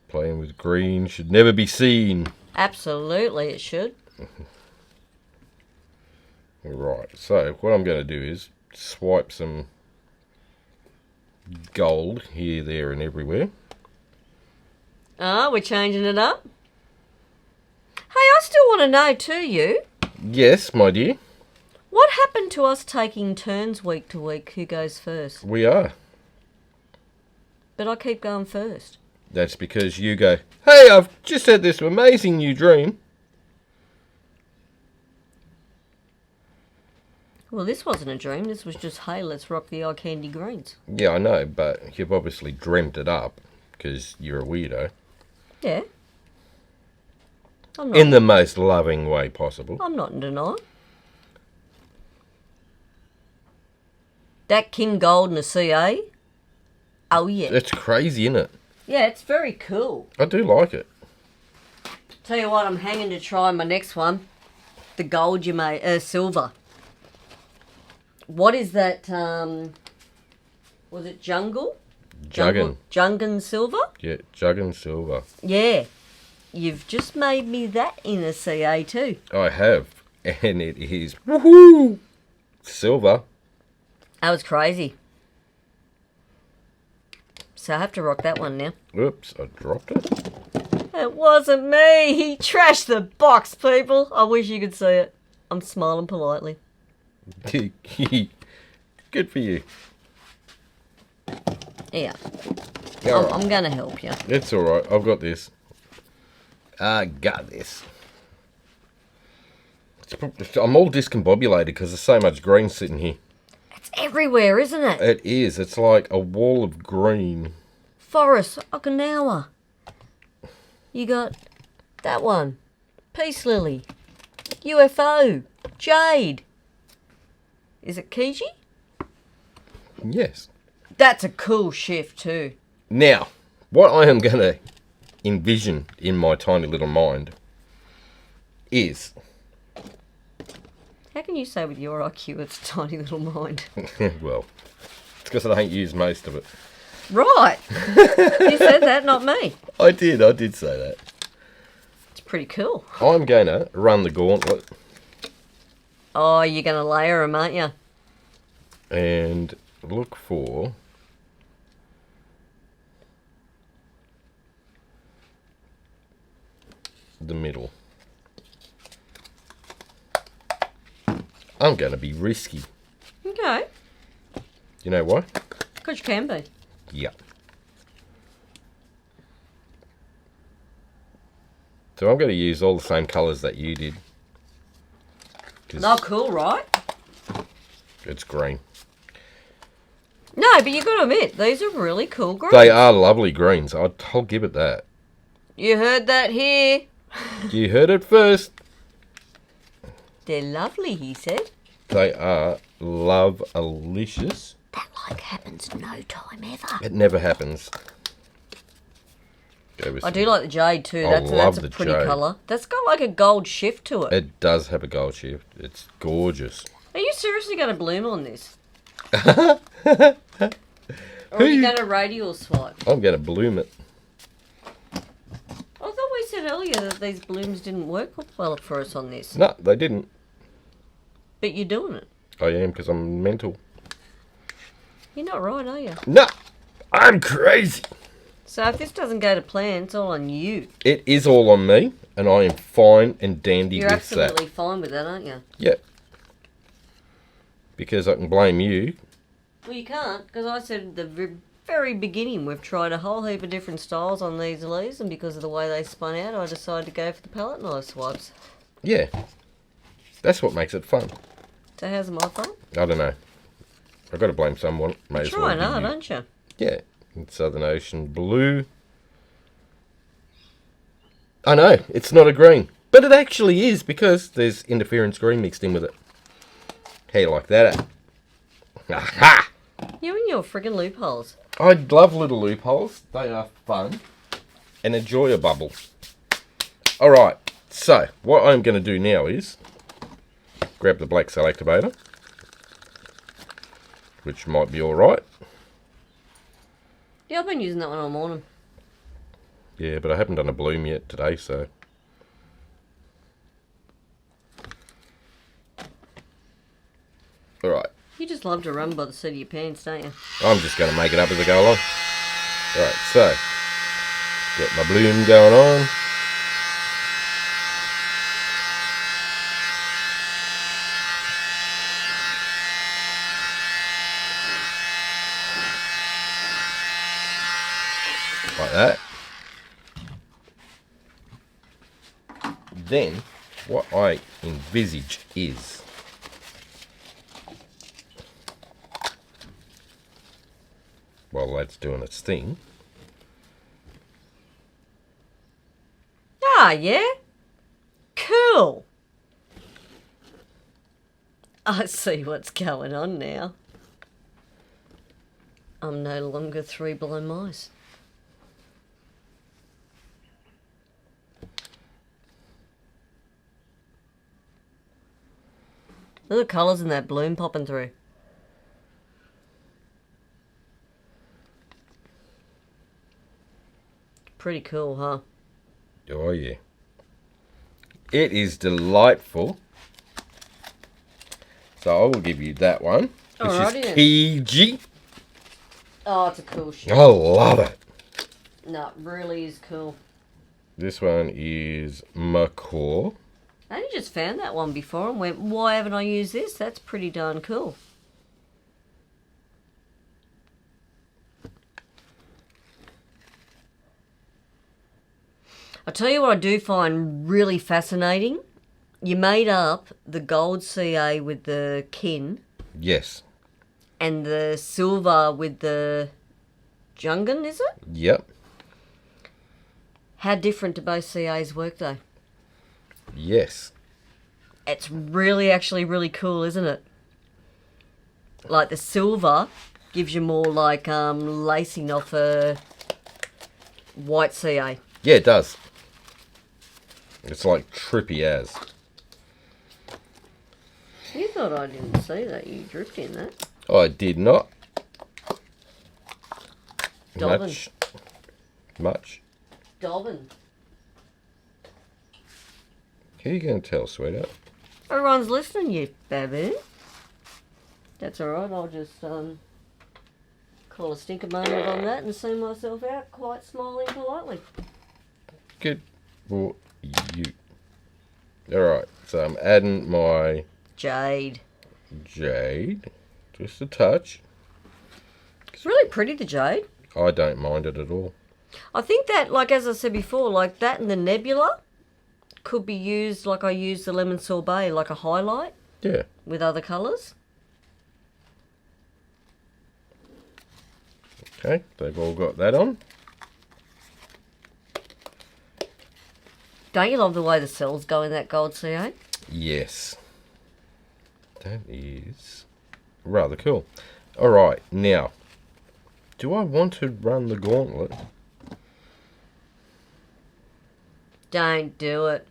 S1: Playing with green should never be seen.
S2: Absolutely, it should.
S1: Right, so what I'm going to do is swipe some gold here, there and everywhere.
S2: Ah, we're changing it up. Hey, I still want to know too, you.
S1: Yes, my dear.
S2: What happened to us taking turns week to week? Who goes first?
S1: We are.
S2: But I keep going first.
S1: That's because you go, hey, I've just had this amazing new dream.
S2: Well, this wasn't a dream. This was just, hey, let's rock the eye candy greens.
S1: Yeah, I know, but you've obviously dreamt it up because you're a weirdo.
S2: Yeah. I'm not,
S1: In the most loving way possible.
S2: I'm not in denial. That King Gold and a CA? Oh, yeah.
S1: It's crazy, isn't it?
S2: Yeah, it's very cool.
S1: I do like it.
S2: Tell you what, I'm hanging to try my next one. The gold you made, silver. What is that, was it jungle?
S1: Juggin.
S2: Jungan silver?
S1: Yeah, Juggin silver.
S2: Yeah. You've just made me that in a CA too.
S1: I have. And it is, woohoo, silver.
S2: That was crazy. So I have to rock that one now.
S1: Oops, I dropped it.
S2: It wasn't me. He trashed the box, people. I wish you could see it. I'm smiling politely.
S1: Good for you.
S2: Yeah.
S1: All right.
S2: I'm going to help you.
S1: It's all right. I've got this. I got this. I'm all discombobulated because there's so much green sitting here.
S2: It's everywhere, isn't it?
S1: It is. It's like a wall of green.
S2: Forest, Okinawa. You got that one. Peace Lily. UFO. Jade. Is it Kiji?
S1: Yes.
S2: That's a cool shift too.
S1: Now, what I am going to envision in my tiny little mind is...
S2: How can you say with your IQ it's a tiny little mind?
S1: well, it's because I don't use most of it.
S2: Right. You said that, not me.
S1: I did say that.
S2: It's pretty cool.
S1: I'm going to run the gauntlet.
S2: Oh, you're going to layer them, aren't you?
S1: And look for the middle. I'm going to be risky.
S2: Okay.
S1: You know why?
S2: Because you can be.
S1: Yeah. So I'm going to use all the same colours that you did.
S2: They're cool, right?
S1: It's green.
S2: No, but you got to admit, these are really cool greens.
S1: They are lovely greens. I'll give it that.
S2: You heard that here.
S1: You heard it first.
S2: They're lovely, he said.
S1: They are love-alicious.
S2: That like happens no time ever.
S1: It never happens.
S2: I do like the jade too.
S1: I
S2: That's
S1: love
S2: a
S1: the
S2: pretty
S1: jade.
S2: colour. That's got like a gold shift to it.
S1: It does have a gold shift. It's gorgeous.
S2: Are you seriously going to bloom on this? Or are you going to radial swipe?
S1: I'm going to bloom it.
S2: I thought we said earlier that these blooms didn't work well for us on this.
S1: No, they didn't.
S2: But you're doing it.
S1: I am because I'm mental.
S2: You're not right, are you?
S1: No, I'm crazy.
S2: So if this doesn't go to plan, it's all on you.
S1: It is all on me, and I am fine and dandy
S2: You're
S1: with that.
S2: absolutely fine with that, aren't you?
S1: Yeah. Because I can blame you.
S2: Well, you can't, because I said at the very beginning we've tried a whole heap of different styles on these leaves, and because of the way they spun out, I decided to go for the palette knife swipes.
S1: Yeah. That's what makes it fun.
S2: So how's my fun?
S1: I don't know. I've got to blame someone. May as well
S2: Trying
S1: be
S2: hard,
S1: you.
S2: aren't you?
S1: Yeah. in Southern Ocean blue. I know, it's not a green. But it actually is because there's interference green mixed in with it. How you like that? Aha!
S2: You and your friggin' loopholes.
S1: I love little loopholes. They are fun. And enjoy a bubble. Alright, so what I'm going to do now is grab the black cell activator, which might be alright.
S2: Yeah, I've been using that one all morning.
S1: Yeah, but I haven't done a bloom yet today, so... Alright.
S2: You just love to run by the seat of your pants, don't you?
S1: I'm just going to make it up as I go along. Alright, so... Get my bloom going on. Like that. Then, what I envisage is while that's doing its thing.
S2: Ah, yeah? Cool. I see what's going on now. I'm no longer 3 blind mice. Look at the colours in that bloom popping through. Pretty cool, huh?
S1: Oh yeah. It is delightful. So I will give you that one. Which
S2: Alrighty
S1: is
S2: then.
S1: PG.
S2: Oh, it's a cool shit.
S1: I love it.
S2: No, it really is cool.
S1: This one is Macaw.
S2: I only just found that one before and went, why haven't I used this? That's pretty darn cool. I'll tell you what I do find really fascinating. You made up the gold CA with the kin
S1: Yes.
S2: and the silver with the Jungan, is it?
S1: Yep.
S2: How different do both CAs work though?
S1: Yes.
S2: It's really, actually really cool, isn't it? Like the silver gives you more like lacing off a white CA.
S1: Yeah, it does. It's like trippy as.
S2: You thought I didn't see that. You dripped in that.
S1: I did not.
S2: Dobbin.
S1: Much.
S2: Dobbin.
S1: How are you going to tell, sweetheart?
S2: Everyone's listening, you baby. That's alright, I'll just call a stinker moment on that and see myself out, quite smiling politely.
S1: Good for you. Alright, so I'm adding my
S2: Jade.
S1: jade. Just a touch.
S2: It's really pretty, the jade.
S1: I don't mind it at all.
S2: I think that, like as I said before, like that and the nebula could be used like I used the lemon sorbet, like a highlight
S1: Yeah.
S2: with other colours.
S1: Okay, they've all got that on.
S2: Don't you love the way the cells go in that gold CA?
S1: Yes. That is rather cool. Alright, now, do I want to run the gauntlet?
S2: Don't do it.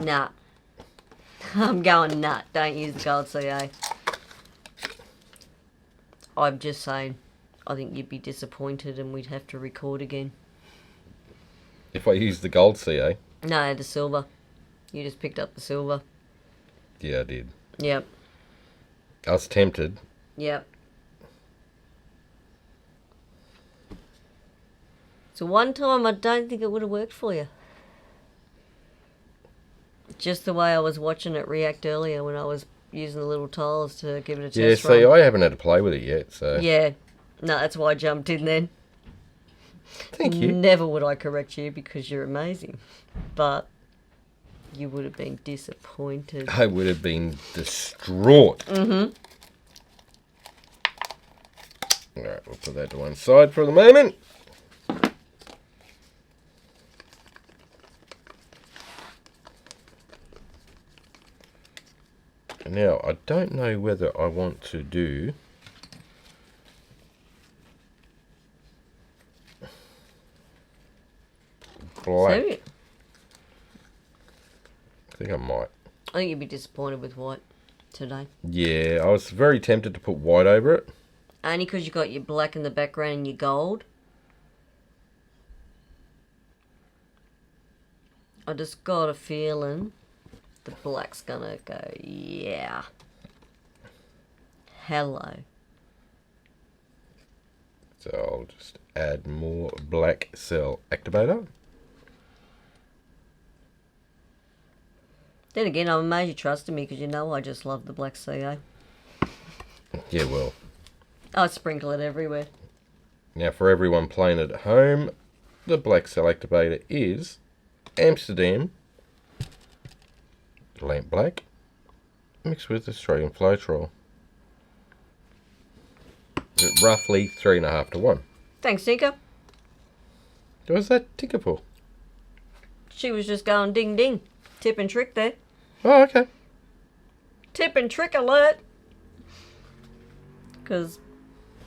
S2: Nah. I'm going nut. Don't use the gold CA. I'm just saying, I think you'd be disappointed and we'd have to record again.
S1: If I use the gold CA?
S2: No, the silver. You just picked up the silver.
S1: Yeah, I did.
S2: Yep.
S1: I was tempted.
S2: Yep. So one time I don't think it would have worked for you. Just the way I was watching it react earlier when I was using the little tiles to give it a test
S1: Yeah, see,
S2: run.
S1: I haven't had to play with it yet, so...
S2: Yeah. No, that's why I jumped in then.
S1: Thank you.
S2: Never would I correct you because you're amazing. But you would have been disappointed.
S1: I would have been distraught.
S2: Mm-hmm.
S1: Alright, we'll put that to one side for the moment. Now, I don't know whether I want to do black.
S2: So,
S1: I think I might.
S2: I think you'd be disappointed with white today.
S1: Yeah, I was very tempted to put white over it.
S2: Only because you got your black in the background and your gold. I just got a feeling the black's gonna go, yeah. Hello.
S1: So I'll just add more black cell activator.
S2: Then again, I'm amazed you trusted me because you know I just love the black CA.
S1: Yeah, well.
S2: I sprinkle it everywhere.
S1: Now for everyone playing at home, the black cell activator is Amsterdam lamp black mixed with Australian Floetrol. Roughly 3.5 to 1.
S2: Thanks, Tinker.
S1: What was that Tinker for?
S2: She was just going ding ding. Tip and trick there.
S1: Oh, okay.
S2: Tip and trick alert. Because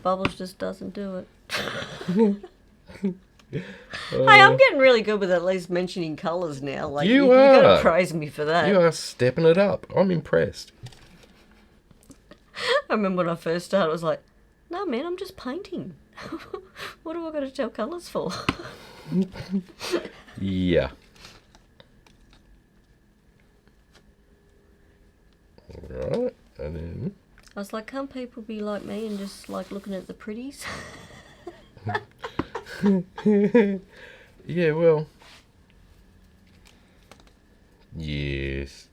S2: Bubbles just doesn't do it. Hey, I'm getting really good with at least mentioning colours now. Like you got to praise me for that.
S1: You are stepping it up. I'm impressed.
S2: I remember when I first started, I was like, no, man, I'm just painting. What do I got to tell colours for?
S1: Yeah. Right, and then...
S2: I was like, can't people be like me and just like looking at the pretties?
S1: Yeah, well... Yes.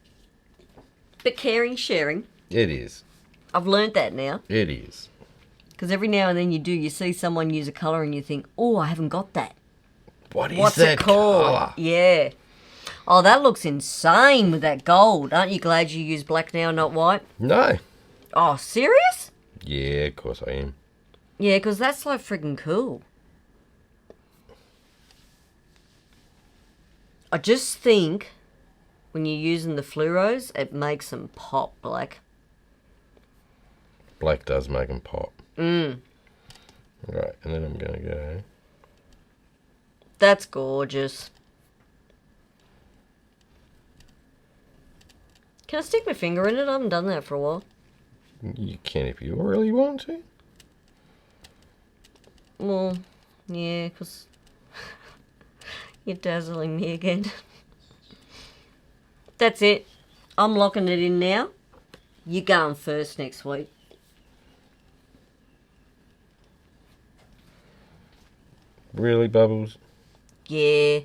S2: But caring, sharing.
S1: It is.
S2: I've learnt that now.
S1: It is.
S2: Because every now and then you see someone use a colour and you think, oh, I haven't got that.
S1: What's that
S2: it called?
S1: colour?
S2: Yeah. Oh, that looks insane with that gold. Aren't you glad you use black now, not white?
S1: No.
S2: Oh, serious?
S1: Yeah, of course I am.
S2: Yeah, because that's like friggin' cool. I just think when you're using the fluoros, it makes them pop black.
S1: Black does make them pop.
S2: Mm.
S1: Right, and then I'm going to go...
S2: That's gorgeous. Can I stick my finger in it? I haven't done that for a while.
S1: You can if you really want to.
S2: Well, yeah, because you're dazzling me again. That's it. I'm locking it in now. You're going first next week.
S1: Really, Bubbles?
S2: Yeah.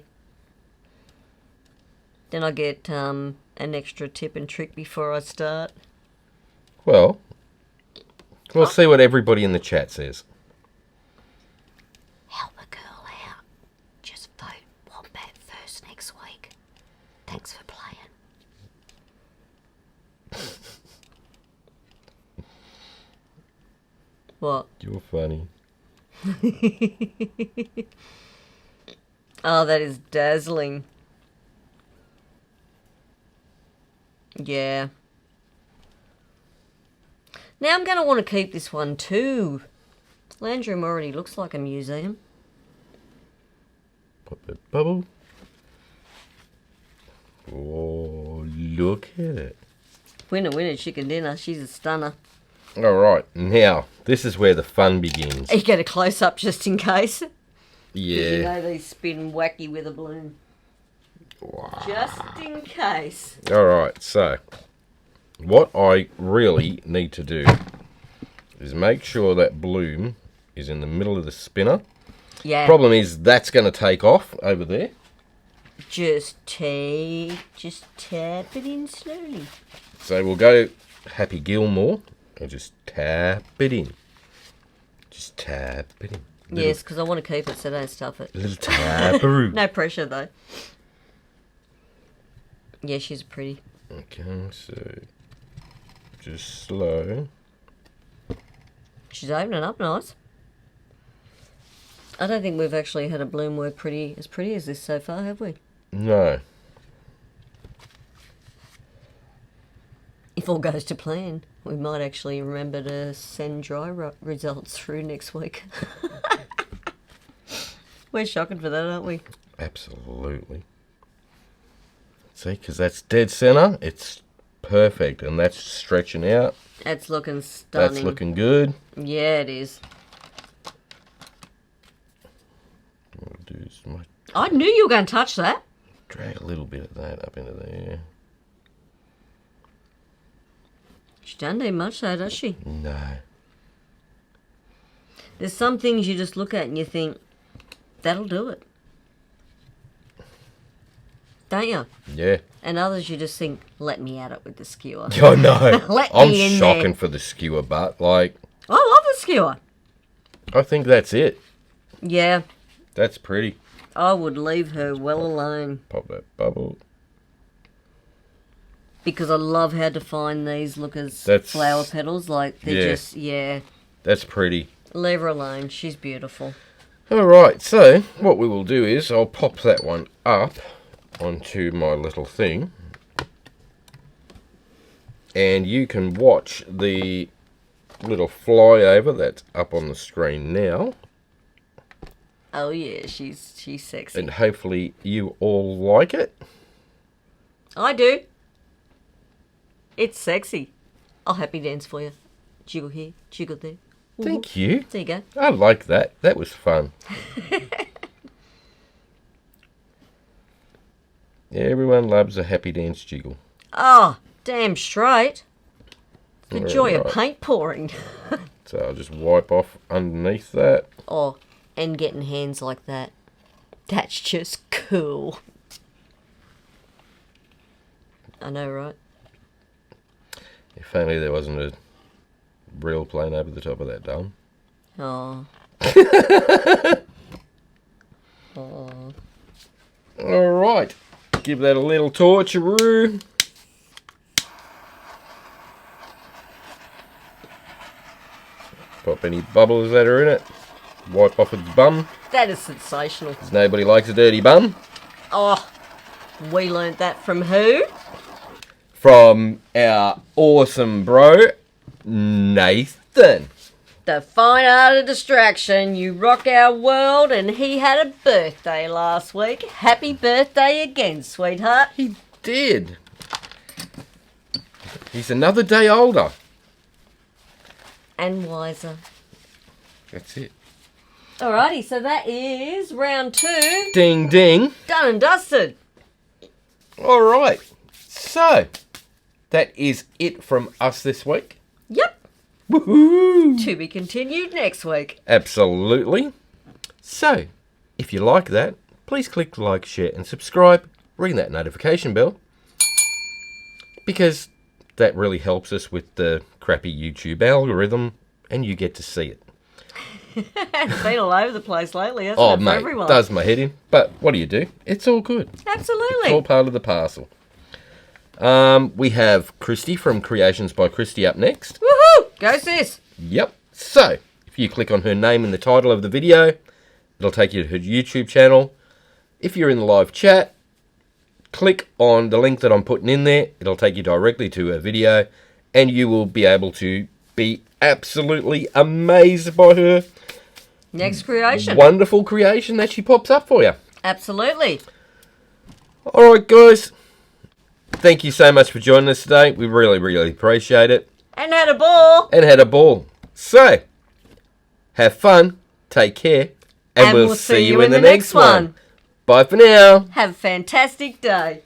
S2: Then I get an extra tip and trick before I start.
S1: Well, we'll see what everybody in the chat says.
S2: Help a girl out. Just vote Wombat first next week. Thanks for playing. What?
S1: You're funny.
S2: Oh, that is dazzling. Yeah. Now I'm going to want to keep this one too. Lounge room already looks like a museum.
S1: Pop that bubble. Oh, look at it.
S2: Winner, chicken dinner. She's a stunner.
S1: All right, now, this is where the fun begins.
S2: You get a close-up just in case.
S1: Yeah.
S2: You know these spin wacky with a balloon.
S1: Wow.
S2: Just in case.
S1: All right, so what I really need to do is make sure that bloom is in the middle of the spinner.
S2: Yeah.
S1: Problem is that's going to take off over there.
S2: Just tap it in slowly.
S1: So we'll go Happy Gilmore and just tap it in. Just tap it in.
S2: Yes, because I want to keep it, so don't stuff it.
S1: Little taparoo.
S2: No pressure, though. Yeah, she's pretty.
S1: Okay, so just slow.
S2: She's opening up nice. I don't think we've actually had a bloom work as pretty as this so far, have we?
S1: No.
S2: If all goes to plan, we might actually remember to send dry results through next week. We're shocking for that, aren't we?
S1: Absolutely. See, because that's dead center. It's perfect, and that's stretching out.
S2: That's looking stunning.
S1: That's looking good.
S2: Yeah, it is.
S1: What I'll do is
S2: I knew you were going to touch that.
S1: drag a little bit of that up into there.
S2: She doesn't do much though, does she?
S1: No.
S2: There's some things you just look at and you think, that'll do it. Don't you?
S1: Yeah.
S2: And others you just think, let me at it with the skewer.
S1: Oh no.
S2: Let
S1: I'm
S2: me in
S1: shocking
S2: there.
S1: for the skewer butt. Like,
S2: I love a skewer.
S1: I think that's it.
S2: Yeah,
S1: That's pretty.
S2: I would leave her well alone.
S1: Pop that bubble.
S2: Because I love how defined these look as
S1: That's-
S2: flower petals. Like, they're
S1: Yeah.
S2: just, yeah.
S1: That's pretty.
S2: Leave her alone. She's beautiful.
S1: Alright, so what we will do is I'll pop that one up onto my little thing. And you can watch the little flyover that's up on the screen now.
S2: Oh yeah, she's sexy.
S1: And hopefully you all like it.
S2: I do. It's sexy. I'll happy dance for you. Jiggle here, jiggle there. Ooh.
S1: Thank you.
S2: There you go.
S1: I like that. That was fun. Everyone loves a happy dance jiggle.
S2: Oh, damn straight. The joy of
S1: Alright.
S2: paint pouring.
S1: So I'll just wipe off underneath that.
S2: Oh, and getting hands like that. That's just cool. I know, right?
S1: If only there wasn't a real plane over the top of that dome.
S2: Oh. Oh.
S1: Alright. Give that a little torture-oo. Pop any bubbles that are in it. Wipe off its bum.
S2: That is sensational.
S1: 'Cause nobody likes a dirty bum.
S2: Oh, we learnt that from who?
S1: From our awesome bro, Nathan.
S2: The fine art of distraction. You rock our world, and he had a birthday last week. Happy birthday again, sweetheart.
S1: He did. He's another day older.
S2: And wiser.
S1: That's it.
S2: Alrighty, so that is round 2.
S1: Ding ding.
S2: Done and dusted.
S1: Alright. So, that is it from us this week.
S2: Yep.
S1: Woohoo!
S2: To be continued next week.
S1: Absolutely. So, if you like that, please click like, share, and subscribe. Ring that notification bell. Because that really helps us with the crappy YouTube algorithm, and you get to see it.
S2: It's been all over the place lately, hasn't
S1: Oh,
S2: it, for
S1: mate,
S2: everyone?
S1: does my head in. But what do you do? It's all good.
S2: Absolutely.
S1: It's all part of the parcel. We have Kristey from Creations by Kristey up next.
S2: Woohoo! Go sis.
S1: Yep. So, if you click on her name in the title of the video, it'll take you to her YouTube channel. If you're in the live chat, click on the link that I'm putting in there. It'll take you directly to her video, and you will be able to be absolutely amazed by her
S2: Next creation.
S1: wonderful creation that she pops up for you.
S2: Absolutely.
S1: Alright guys, thank you so much for joining us today. We really, really appreciate it.
S2: And had a ball.
S1: And had a ball. So, have fun, take care, and we'll see you in the next one. Bye for now.
S2: Have a fantastic day.